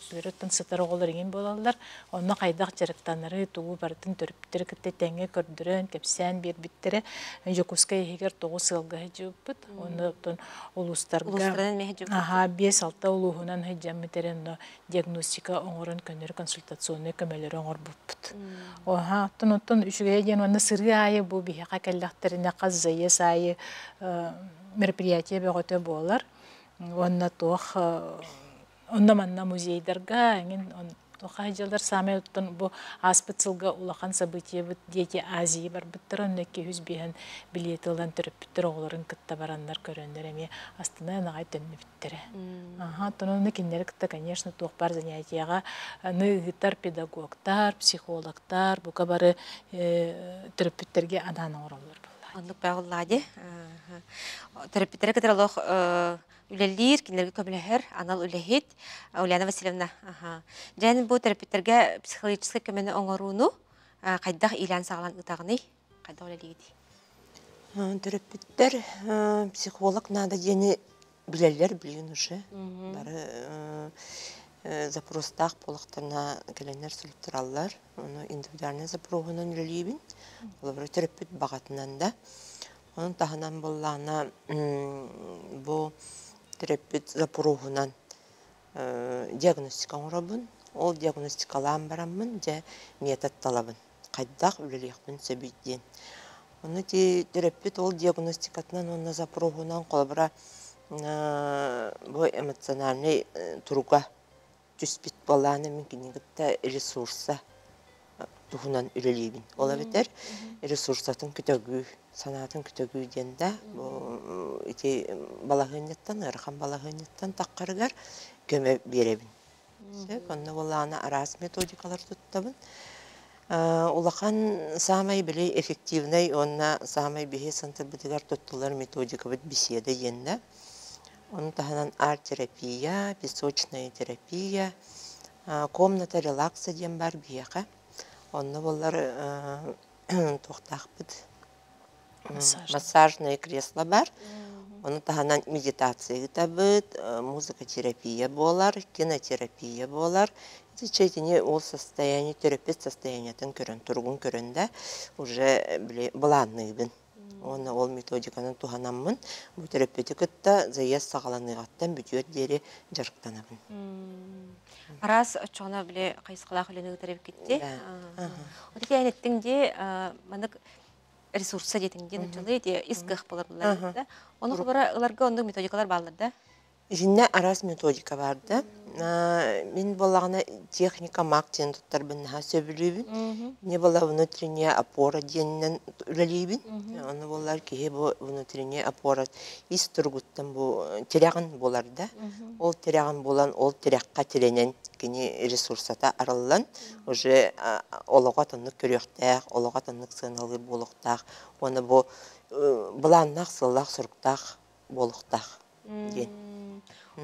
сүрөттен сытар оголорген болалар. Онна кайдак жарыктанары тугу бартын төрүптөр кытта теңге көрдүрөн кепсен бир биттере жокускай егер тогу сылга жуппут. Оннан улустарга 5-6 улугунан хыжаммитерен диагностика оңорон көнөр консультационный көмөлөр оңор буппут. Оттон үшүгө ден онна сыры айы бу бихака келлахтерине каззайы сайы мероприятие бөгөтө болар. Онна тох онна манна музейдерга эңин тоха жылдар саме оттон бу аспыцылга улахан событие бит дети Азии бар биттер онна 200 биһен билетылдан төрөппүттер оголорун кытта барандар көрөндөр эми астына нагай төннү биттере. Тонны киндер кытта, конечно, тох бар занятияга ныгытар педагогтар, психологтар, бу кабары төрөппүттерге анан оролор болла.
Андык багыллади. Төрөппүттерге кытыралык үлелир, киндерге көмөлөһөр, анал үлехит, Ульяна Васильевна. Жаны бу терапевттерге психологический көмөнө оңоруну кайдак илан сагалан ытагыны кайда үлелиги.
Терапевттер психолог надо жени билелер билген уже. Бары запростах полактарына келенер сүлүптүраллар. Оны индивидуальный запрогунан үлелибин. Олар терапевт багатынан да. Onun tahanan bollana bu terapevt zaporuğundan diagnostika orabın, o diagnostikalan baramın je metod talabın. Kaydaq üleliyakmın sebidden. Onu ki terapevt ol diagnostikatından onun zaporuğundan kolabara bu emosyonalny turuga tüspit bollana mümkünlikte resursa туһунан үлелибин. Ола бетер ресурсатын күтөгү, санатын күтөгү денде ити балагыннаттан, ырхан балагыннаттан таккарыгар көмө беребин. Онна болана арас методикалар туттабын. Улахан самай били эффективный, онна самай бихи сантыр битигар туттулар методика бит беседа енде. Он таханан арт-терапия, песочная терапия, комната релакса дем бар бияка. Онна болар тохтах бит массажное кресло бар. Он таханан медитация табыт, музыкотерапия болар, кинотерапия болар. Чейтине ол состояние, терапевт состояниятын көрін, тургун көрінді уже бұланныйбын. Оны ол методиканын туханаммын, бұл терапевтикытта заез сағаланыйғаттан бүтер дері жарықтанабын.
Арас чоғына біле қайсықалақ үліні өтіріп кетті. Өтеке әйнеттіңде манық ресурса детіңден жылы де искық болар бұлар. Оны құбара ұларға ондық методикалар балырды?
Жинне арас методика барды. Мен болағына техника мактен тұттар бінна сөбілейбін. Не бола внутренняя опора денінен үлелейбін. Оны болар кейі бұл внутренняя опора ис тұргыттан бұл теряғын боларды. Ол теряғын болан, ол теряққа теленен кені ресурсата арылан. Уже олыға тоннық көректәқ, олыға тоннық сыналыр болуқтақ. Оны бұл бұланнақ, сыллақ, сұрықтақ, болуқтақ ден.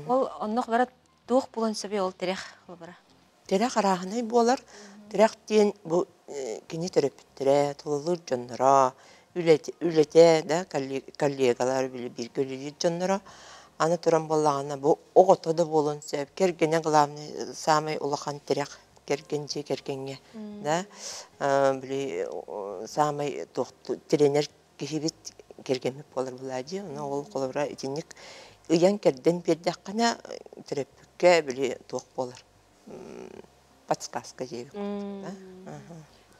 Ол оннық бара туық болын сөбе ол терек бара?
Терек арағынай болар. Терек ден бұл кені терапевттері, тұлылыр жонлара, үлете, коллегалар бір көлелер жонлара. Аны тұран болағына бұл оғытыды болын сөп. Кергене ғыламны самай ұлақан терек кергенже кергенге. Самай тренер кехебет кергемек болар бұлады. Ол қолыбыра етінік Ыян керден бердек қана терапевтке біле тоқ болар. Подсказка жейбік.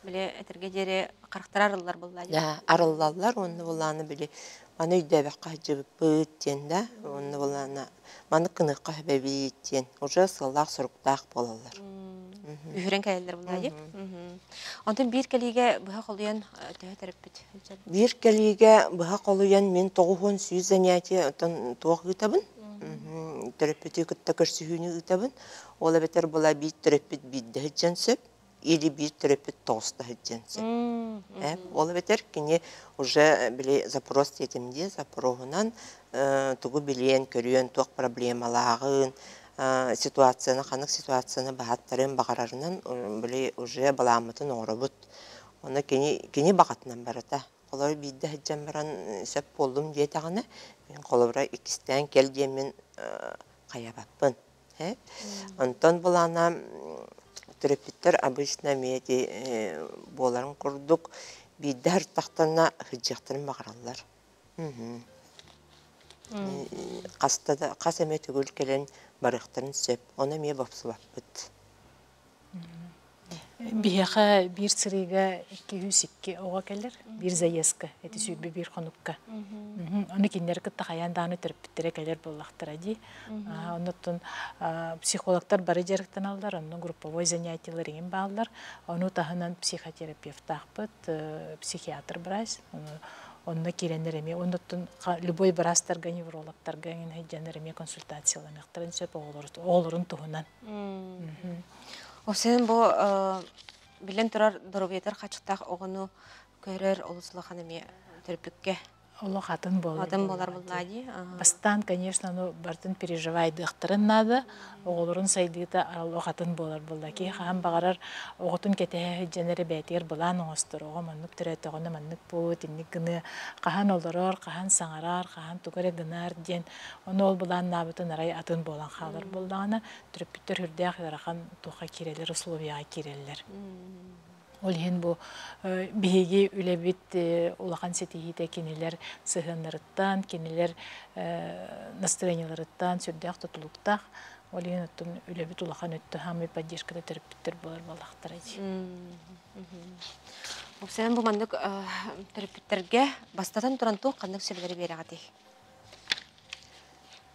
Біле әтерге дере қарықтар арылар болар?
Арылалар, оны боланы біле. Маны үйдәбәққа жібіп бұттен да, оны боланы маны қыныққа бәбейттен. Уже сыллақ сұрықтақ болалар.
Үйірен кәлелер болар? Онтын бір кәліге бұға қолуян тәуі терапевт?
Bir kelige бұға қолуян мен 9-10 занятия тоқ ұтабын. Терапевті күтті көрсігіні ұтабын. Ола бетер бұла бір терапевт бидді хүджен сөп, или бір терапевт тоғысты хүджен сөп. Ола бетер кені уже запрос етімде, запроғынан тұғы білен, көрген тоқ проблемалағын, ситуацияны, қанық ситуацияны бағаттарын бағарарынан уже баламытын оңыры бұд. Оны кені бағатынан барата. Қолары бейді әджен баран сөп болдым дейті ағаны. Мен қолыбыра ikisten келден мен қаябаппын. Онтан болана терапевттер обычно меди боларын құрдық. Бейді әртақтана хүджектірін бағаралар. Қас әме түгіл келен барықтарын сөп. Оны ме бапсы баппыд.
Бияха bir sırıga 202 oğa gelir, bir zayeska, eti sübbi bir konukka. Onu kinler kıtta hayan dağını terapevtlere gelir bollaqtıra di. Ondan psikologlar barı jarıktan aldılar, onun gruppovoy занятияларын bağlılar. Onu tahınan psikoterapevt taqpıt, psikiatr bıraz. Onu kirenlerime, ondan любой barastarga, nevrologlarga, hejjanlarime konsultasiyalamaktarın söp oğulurun tuğunan.
O senin bu bilen turar dorobiyatlar kaçıktaq oğunu görür olusula hanımı terapevtke?
Оло хатын болар.
Хатын болар буллади.
Бастан, конечно, ну бартын переживай дыхтырын надо. Оғылырын сайдыта оло хатын болар булдаки. Хам багарар оғытын кете женере бәтер булан оңостыр. Оға маннық түрәті оғыны маннық бұл, тінник гыны. Қахан олдырыр, қахан саңарар, қахан тугары гынар ден. Оны ол булан набытын арай атын болан қалар булдағына. Түріппіттер хүрдәқ ярақан туға керелер, условияға керелер. Ол ен бұл бейге үлебет улақан сетихите кенелер сығынырыттан, кенелер настроенияларыттан, сүрдәқ тұтылықтақ. Ол ен ұттын үлебет улақан өтті хамы поддержкада терапевттер болар балақтар әді.
Сәнен бұл мандық терапевттерге бастатан тұран тұқ қандық сөйлері бері ғады?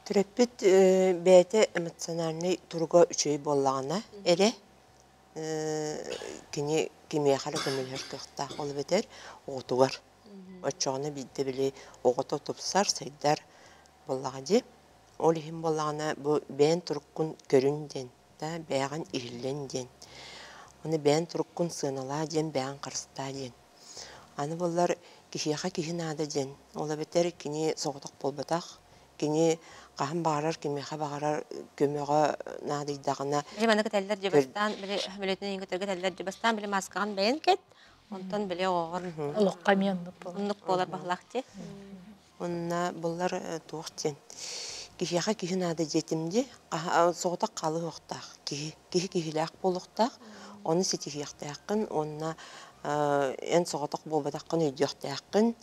Терапевт бәйті эмоциональный тұрға үшей болағына әрі кини кимехара көмөлөр кыхта ол бетер отугар очоны бидде биле ото тупсар сайдар боллагади ол хим боллагана бу бен туркун көрүнден да бяган ирленден оны бен туркун сынала ден бян карста ден аны боллар кишиха кихинада ден ол бетер кини соготок болбатак кини кахан багарар кимеха багарар көмөгө надыйдагына
Жеманы кетелдер жебастан биле хмелетин ингетерге телдер жебастан биле маскаган бен кет. Онтон биле огор
олокка мен
оннук болар бахлакчы.
Онна буллар туохтен. Кихиха кихинада жетимди согота калы октак. Кихилак болуктак. Оны ситихиктакын, онна эн соготок болбатакын үйдөктакын.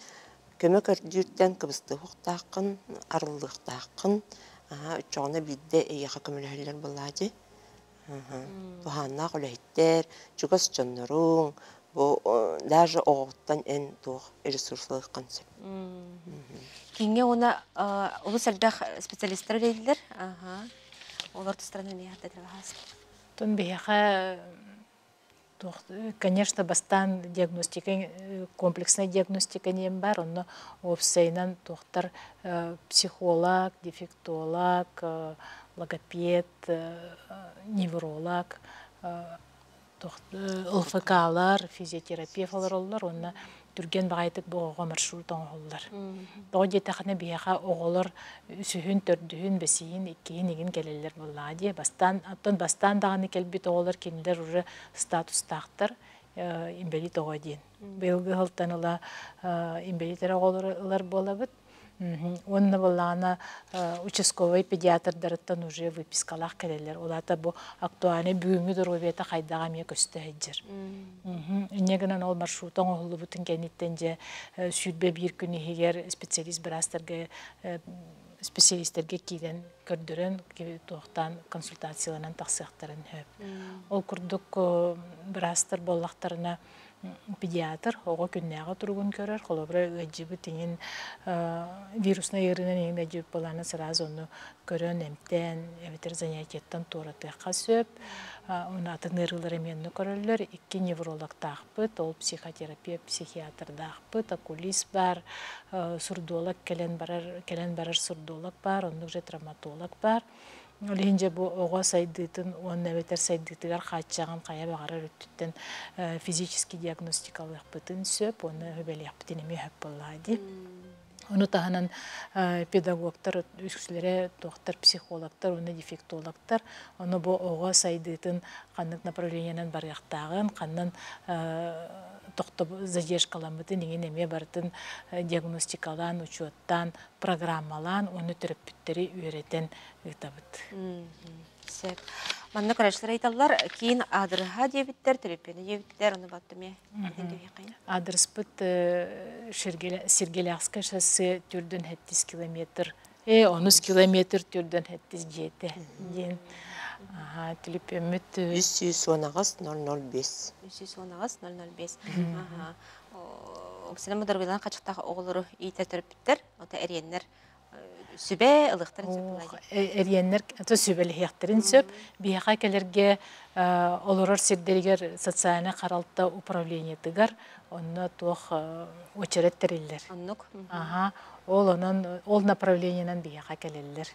Көмөк өрдүрттен кыбысты октакын, арылдыктакын. Үчөне бидде эйха көмөлөрлөр буллади. Туханна колеттер, чугас чоннорун, бу даже оттан эн тух ресурслык концепт.
Кинге она улусалдах специалисттер дейдилер. Олар тустарына не хатта трабахас.
Тон бияха конечно, бастан диагностика, комплексная диагностика не бар, но обсейнан тохтар психолог, дефектолог, логопед, невролог, ЛФК-лар, физиотерапевтлар олар, онна түрген бағайтык бұғыға маршрутан олар. Доғы детақына бияға оғылар сүйін, төрдігін, бәсейін, еккейін еген келелер болады. Аттан бастан дағаны келбет оғылар кенілер үрі статустақтар имбелит оға дейін. Бұйылғы ғылтаныла имбелитер оғылар болабыд. Онна боллана участковый педиатрдарыттан уже выпискалах келелер. Олата бу актуальный бүгүнгү дөрөбете кайдага ме көстөйдер. Негенен ол маршрутан олу бутун кенеттен же сүрбе бир күнү егер специалист брастерге специалисттерге киден көрдөрөн токтан консультацияларынан таксыктарын хөп. Ол курдук брастер боллактарына педиатр, ого күннәгә тургун көрөр, холобра өҗибе тиңин вирусна ярынан еңдә җип буланы сразу оны көрөн эмтен, ветер занятиеттан тураты касып, уна тынырлары менне көрөллөр, икки невролог тахпыт, ол психотерапевт, психиатр тахпыт, окулист бар, сурдолог келен барар сурдолог бар, онда же травматолог бар. Олинже бу ого сайдытын, он ветер сайдытыгар хатчаган кая багара өттүттен физический диагностикалык бытын сөп, оны хөбелек битин эме хөп боллади. Оны таханан педагогтар, үскүләре, доктор, психологтар, оны дефектологтар, оны бу ого сайдытын кандык направлениянан барыктагын, кандан тохто задержкаламыты неген эме бартын диагностикалан, учеттан, программалан, оны терапевттери үйрөтен ытабыт.
Сеп. Манна карашлар айталар, кийин адырга дебиттер, терапияны дебиттер, оны баттыме.
Адырспыт Сергелякская шоссе түрдөн 70 километр, 10 километр түрдөн 77 ден. Телепемет
319 005.
319 005. Обсена модербилан качыктагы оголору ийте терапевттер, ота эреннер сүбе ылыктарын сөп.
Эреннер ата сүбеле хяктарын сөп, бияга келерге олорор сирдергер социальный каралта управление тыгар, онна тох очереттерилер.
Оннук.
Ол направлениянан бияга келелер.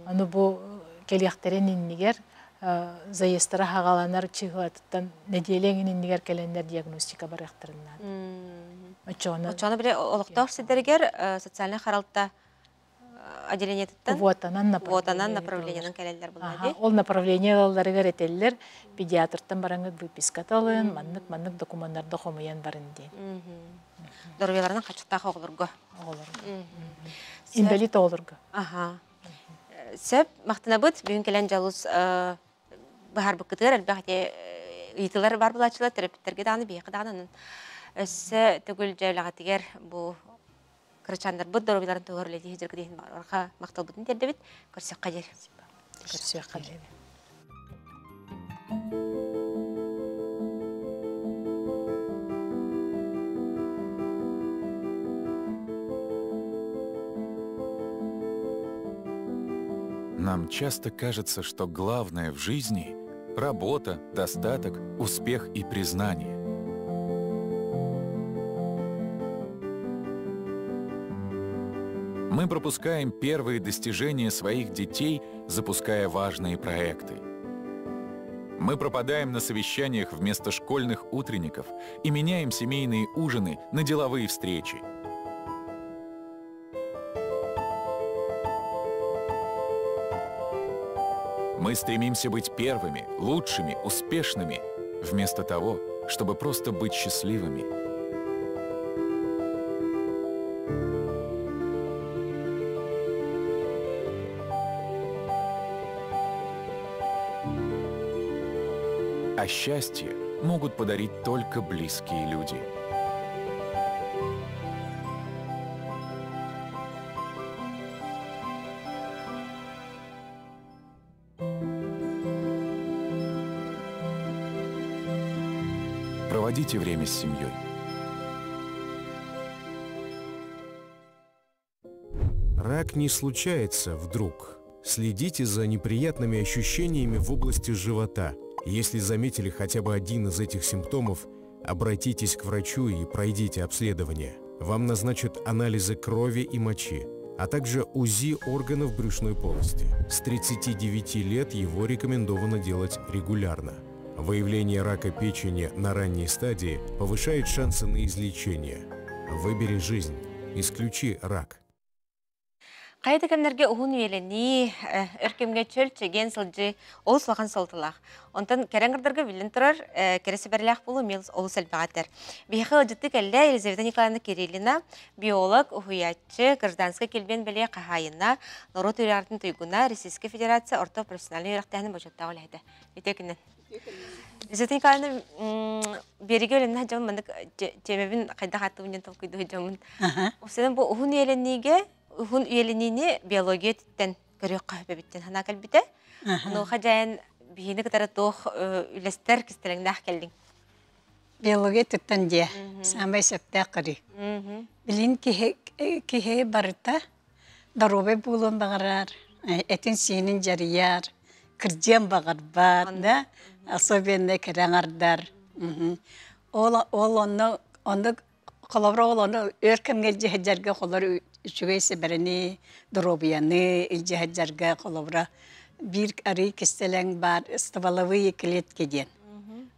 Аны бу келяхтерен иннигер заестара хагаланар чыгаттан неделеңин иннигер келендер диагностика барактарынан.
Очоны бире олуктор сидергер социальный каралта отделениеттен
вот анан
направлениянын келелер булады.
Ол направленияларга ретеллер педиатрдан бараңы выписка талын, маннык документтарды хомуян барынды.
Дөрбеләрнең качыктагы оглорго.
Инвалид оглорго.
Сөп мактанабыт бүгүн келен жалус бахар быкытыр әлбәттә ыйтылар бар булачылар терапевттерге даны бия кыданын. Өссе түгүл жайлага тигер бу кырчандар бу дөрбеләрен төгөрләде хәзерге дейин бар. Арка мактал бутын дердебит. Көрсөк кадер.
Көрсөк кадер.
Нам часто кажется, что главное в жизни работа, достаток, успех и признание. Мы пропускаем первые достижения своих детей, запуская важные проекты. Мы пропадаем на совещаниях вместо школьных утренников и меняем семейные ужины на деловые встречи. Мы стремимся быть первыми, лучшими, успешными, вместо того, чтобы просто быть счастливыми. А счастье могут подарить только близкие люди. Проводите время с семьей.
Рак не случается вдруг. Следите за неприятными ощущениями в области живота. Если заметили хотя бы один из этих симптомов, обратитесь к врачу и пройдите обследование. Вам назначат анализы крови и мочи, а также УЗИ органов брюшной полости. С 39 лет его рекомендовано делать регулярно. Выявление рака печени на ранней стадии повышает шансы на излечение. Выбери жизнь. Исключи рак.
Қайда кәмдерге ұғын үйелені, өркемге чөл чеген сылжы, ол сұлаған солтылақ. Онтан кәрәңгірдерге білін тұрар, кәресі бәрләқ болу мел олы сәлбағаттар. Бейхі ұжытты кәлі Елизавета Николаевна Кириллина, биолог, ұхуятчы, гражданская келбен бәле қағайына, Норот үйрартын түйгіна, Российская Федерация орто профессиональный үйрақтағының бөжеттағы олайды. Өтекінен. Елизавета Николаевна береге өлімді жамын, мандық темебін қайда қатты өнен толқиды жамын. Осыдан бұл ұғын үйеленіге Ухун үйелініне биология тіттен көрек қағып беттен хана кәлбіті. Нуға жайын бейіні кітары тоқ үлестер кістеліңдақ кәлдің.
Биология тіттен де, самай сәпті қыры. Білін кихе барыта, дарубай болуын бағарар, әтін сенің жарияр, кірден бағар бар, особенно кәрәңардар. Ол оны қолабыра ол оны өркемгел жехеджерге қолары Üçügeyse bereni, dorobiyani, ilcihaccarga kolobra bir arı kistelen bar, ıstabalavı kilet geden.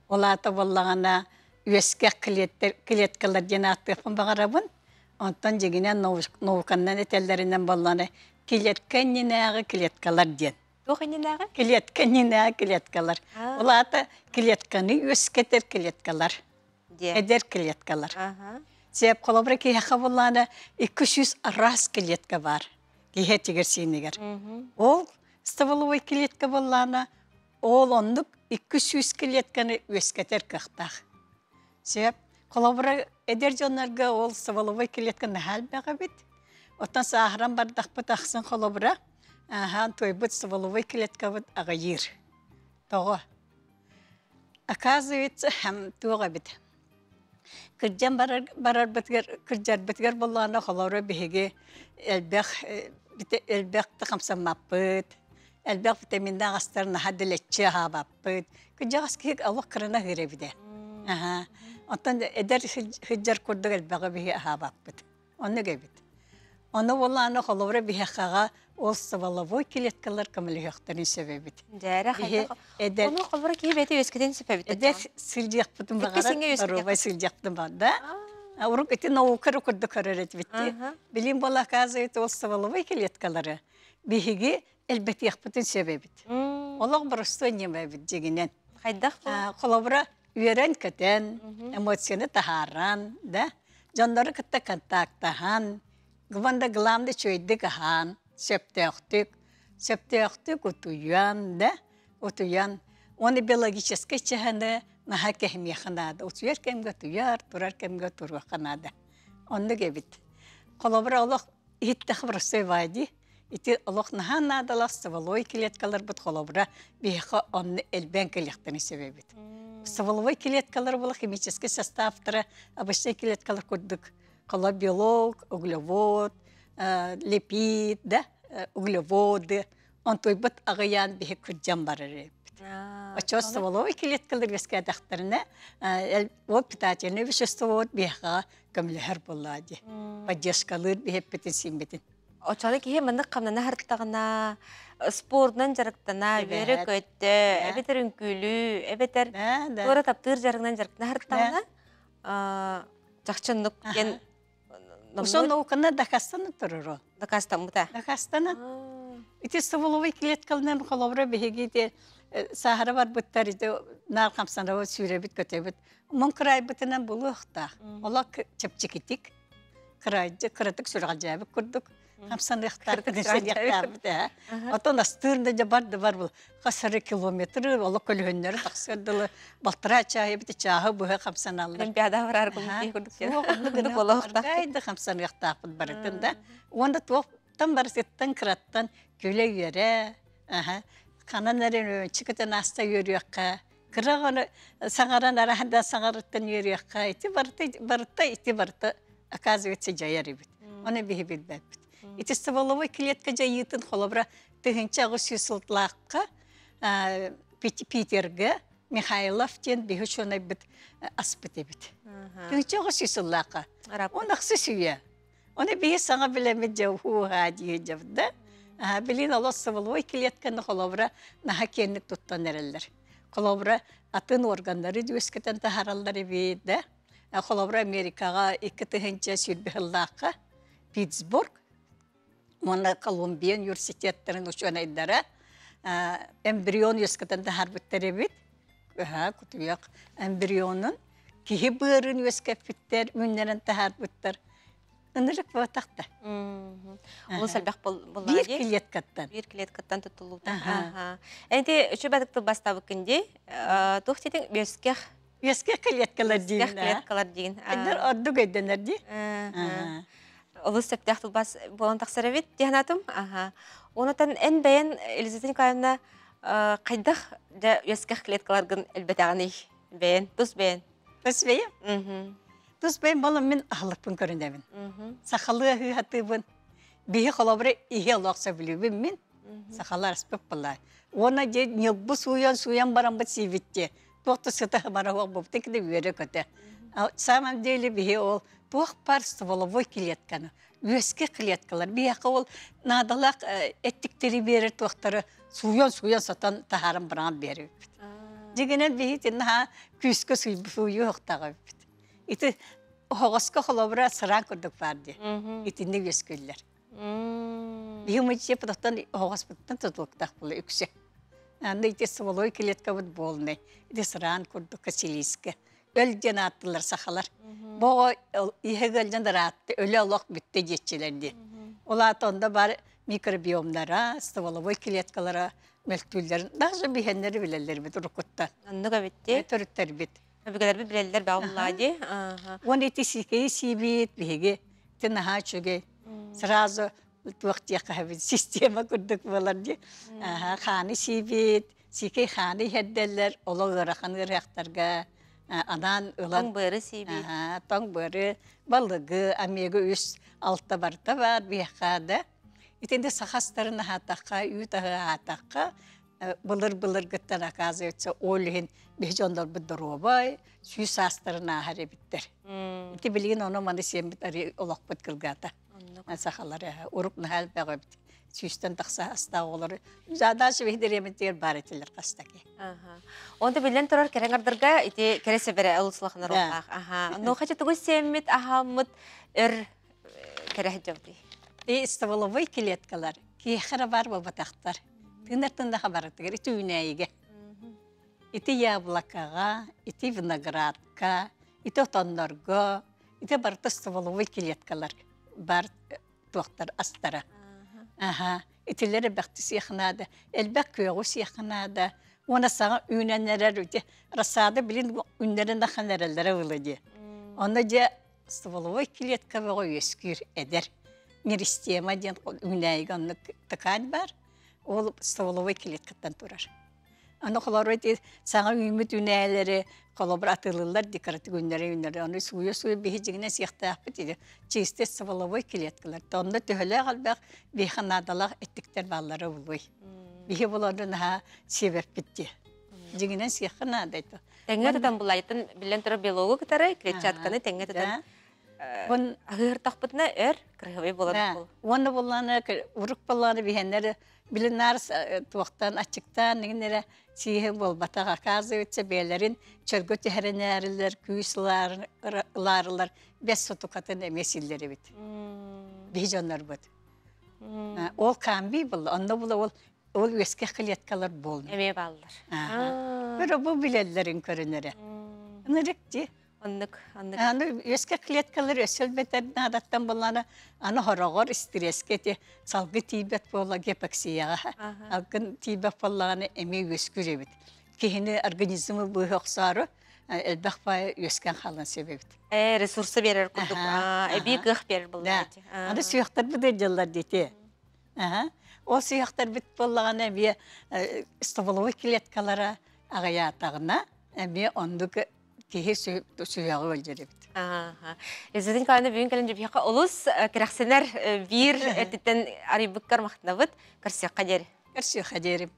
Olata bollağına üyeske kiletkalar jenattıqın bağarabın, ondan jeginen novukandan etellerinden bollağına kiletkeninağı kiletkalar den.
Toğeninağı?
Kiletkeninağı kiletkalar. Olata kiletkani üyesketer kiletkalar. Eder kiletkalar. Себеп қолабыра кейхақа болғаны 200 арас келетка бар. Кейхе тегер сенегер. Ол ставоловой келетка болғаны, ол ондық 200 келетканы өскетер қықтақ. Себеп қолабыра әдер жонларға ол ставоловой келетканы хәл бәға бет. Оттан сағыран бардақ бұт ақсын қолабыра, той бұт ставоловой келетка бұт ағайыр. Тоғы. Оказывается, хәм туға бет. Кырджан барар бітгер болғаны қолаура бігеге әлбәқті қамсамаппыд, әлбәқ витаминді ағастарына хадилетчі ғабаппыд. Кырджан ғаскек алуқ қырына ғыребіде. Онтан әдер хыджар көрдік әлбәқі біге ғабаппыд. Оны кәбіт. Оны болғаны қолаура бігеқаға ол саваловой келеткалар көміліғақтарын сөбебіт.
Жәрі қайда. Оны қолаура кейбеті өскеден сөбебіт.
Әдер сылжияқпытын бағара, барубай сылжияқтын бағда. Урық әті науқары көрді көрер әтбетті. Білім бола қазайты ол саваловой келеткалары. Бігеге әлбәті яқпытын сөбебіт. Олақ бұрысты өңемәбіт жегінен.
Қайдақ бұл?
Қолаура үйерен көтен, эмоцияны тахаран, жандары күтті контактахан, Гванда гламды чөйді кахан, сөптеқтік утуян, утуян. Оны биологический чаханы наха кәхіме қанады. Утуяр кәмге туяр, турар кәмге туруа қанады. Оны кәбіт. Қолабыра олық иттіқі бұрыстой вайды. Ити олық наха надалақ ставолой келеткалар бұд қолабыра бейхі оны әлбән келектіні себебіт. Ставолой келеткалар бұл химический составтары обычный келеткалар көрдік. Кола белок, углевод, липид, углеводы. Он той бат агаян бихе курджан барары. Очо стволовый клеткалар вескә дәхтәренә ол питательный вещество беха көмләр булады. Поддержкалар бихеп битен симбетин.
Очаны кие менде камнана хартагына спортнан жарыктана бере көтте, эбетерин күлү, эбетер тора таптыр жарыгынан жарыктана хартагына жакчынлык ген
Усон окына Дакастаны туруру.
Дакастан бута.
Дакастаны. Ити стволовый клеткалардан холобра бехегите сахара бар буттар иде нар камсанова сүребит көтөбүт. Мон край бутынан булукта. Ола чепчикитик. Крайды кырытык сүргал жабы курдук. Камсаныктарды десек Отон астырында да бар бул. Касары километр ола көлөннөр таксырдылы балтыра чайы бит чагы бу камсаналар.
Олимпиада барар курдук курдук. Болохта.
Кайда камсаныктак барытында. Онда топтан барсеттан кыраттан көлө йөрә. Кананарын чикетен аста йөрөккә. Кыраганы саңаран арахында саңарыттан йөрөккә. Ити барты. Оказывается, жаяр бит. Оны бихибит бит. Ити стволовой клетка жайытын холобра тыгынча гысылтлакка Питерге Михайлов тен бихучоны бит аспыты бит. Тыгынча гысыллакка. Оны аксысыя. Оны бихи саңа билеме жау хади жавда. Билин алла стволовой клетканы холобра наха кенник туттан эрелер. Холобра атын органдары дөскетен тахараллары бит да. Холобра Америкага 2 тыгынча сүрбеллакка Питтсбург Мона Колумбия университеттерин ученайдара эмбрион өскетен тахарбыттары бит. Кутуяк эмбрионун кихи бырын өскепиттер үннерен тахарбыттар. Ынырык ватакта.
Ол сәлбәк булды.
Bir
клеткаттан тутулута. Энди үчөбәдикти бастабы кинде тохтетин Вескех клеткалар дейін.
Эдер орду гайданар ди.
Олы сәптәк тулбас болан тақсары бит, дияхнатым. Онытан ән бәйін Елизавета Николаевна қайдақ вескех клеткаларғын әлбәтәғаны бәйін, тұс бәйін.
Тұс бәйін? Тұс бәйін болын мен ағылықпын көріндемін. Сақалы хатыбын. Бейі қолабыры ihe олақса білубін мен. Сақалар аспып бұлай. Оны де нелбі суян баран бұт сейвітте. Тоқты сыта барауақ бұп, текді өре көті. Саман дейлі бейі ол тоқ бар стволовой клетканы. Өске клеткалар. Бейақы ол надалақ әттіктері берір тоқтары суян сатан тахарын біран беріп. Дегенен бейі тенна күскі суйы оқтағы бейт. Иті оғысқа қолабыра сыран көрдік барды. Итінде өскөлер. Бейі мүйтсе бұдықтан оғыс бұдықтан тұтылықтақ бұлы үксе. Анда ите стволовой клетка бұд болны. Ите сыран көрдік каселийскі. Өлден аттылар сақалар. Бұғы егелден ратты, өлі олық бүтті жетчелерді. Ола атонда бар микробиомлара, стволовой клеткалара, мөлтүллерін, даже бейхенлері білелер біт ұрықытта.
Анныға бітті?
Төріттер біт.
Өбігілер біт білелер бағылады?
Он еті сикей сибет, бейге, тінаға чөге. Сразу туақтияққа бит система күрдік боларды. Қаны сибет, сикей қаны хедделер, олы ғырақын ғырақтарға. Адан ылан
бөрі сейбет.
Тоң бөрі, балығы, амегі үс алтта барта бар, бейқады. Итенде сақастарын атаққа, үйтағы атаққа, бұлыр гыттан аказы өтсе, олығын бейжондар бұдыр обай, сүйіс астарын ағары біттер. Ити білген оны маны сен біт әрі олақ бұд кілгата. Сақалары, ұрық нәл бәғі біт. Сүйістен тақса аста олары. Жадасы бейдер еметтер бар етілер қастаки.
Онда білден тұрар кәріңардырға ити кәресе бәрі ұлысылақынар олақ. Но қачы тұғы семмет, ахаммыт өр кәрәхі жауды?
Стволовой клеткалар. Кейхара бар бабатақтар. Тыңдартында қабараттығыр. Ити үнәйге. Ити яблакаға, ити виноградка, ити отонларға, ити барты стволовой клеткалар. Бар туақтар астара. Итилері бәқті сияқынады, әлбәк көйіғу сияқынады. Оны саңа үнәнерер өте. Расады білін үнлерін дақанерелері ұлыды. Оны де стволовой клетка бұғы өскір әдер. Меристема ден үнәйгі оны тықан бар, ол стволовой клеткаттан тұрар. Оны қолар өте саңа үміт үнәйлері, қолабыр атылылар, декоратив үнлері, оны суя бейжігіне сияқта ақпыт еді. Честе стволовой клеткалар. Онда төхілі қалбақ бейханадалақ әттіктер баллары ұлой. Бейі болардың аға себеп бітті. Жигинен сыйхына дайты.
Теңге тутан булайтын билен тора биологы кытары клетчатканы теңге тутан. Он агыр тахпытна крыгывый болады бул.
Оны булланы урук булланы бихеннер билинар туактан ачыктан нигенере сие бол батага казы өтсе белерин чөргө техренерлер күйсларлар бес сотукатын эмесиллери бит. Бижоннар бит. Ол камби бул, анда бул ол өске клеткалар болду.
Эме балдар.
Бирок бу билелерин көрүнөрө. Нырыкти. Аны өске клеткалар өсөл бетерден адаттан боланы аны хорогор стресске салгы тийбет бола гипоксияга. Алгын тийбет боланы эме өскүрө бит. Кихини организмы бу хоксары элбах бай өскен халын себебит.
Ресурсы берер курдук. Эби гых берер болду.
Аны сүйөктөр бит жыллар дейти. Ол сүйөктөр бит боллаган эби стволовый клеткалара агаятагына эби ондук кихи сүйөгө өлжөрөбүт.
Эзидин кайны бүгүн келинже бияка олус керексенер бир этитен арибыккар мактанабыт. Карсия кадер.
Карсия кадерим.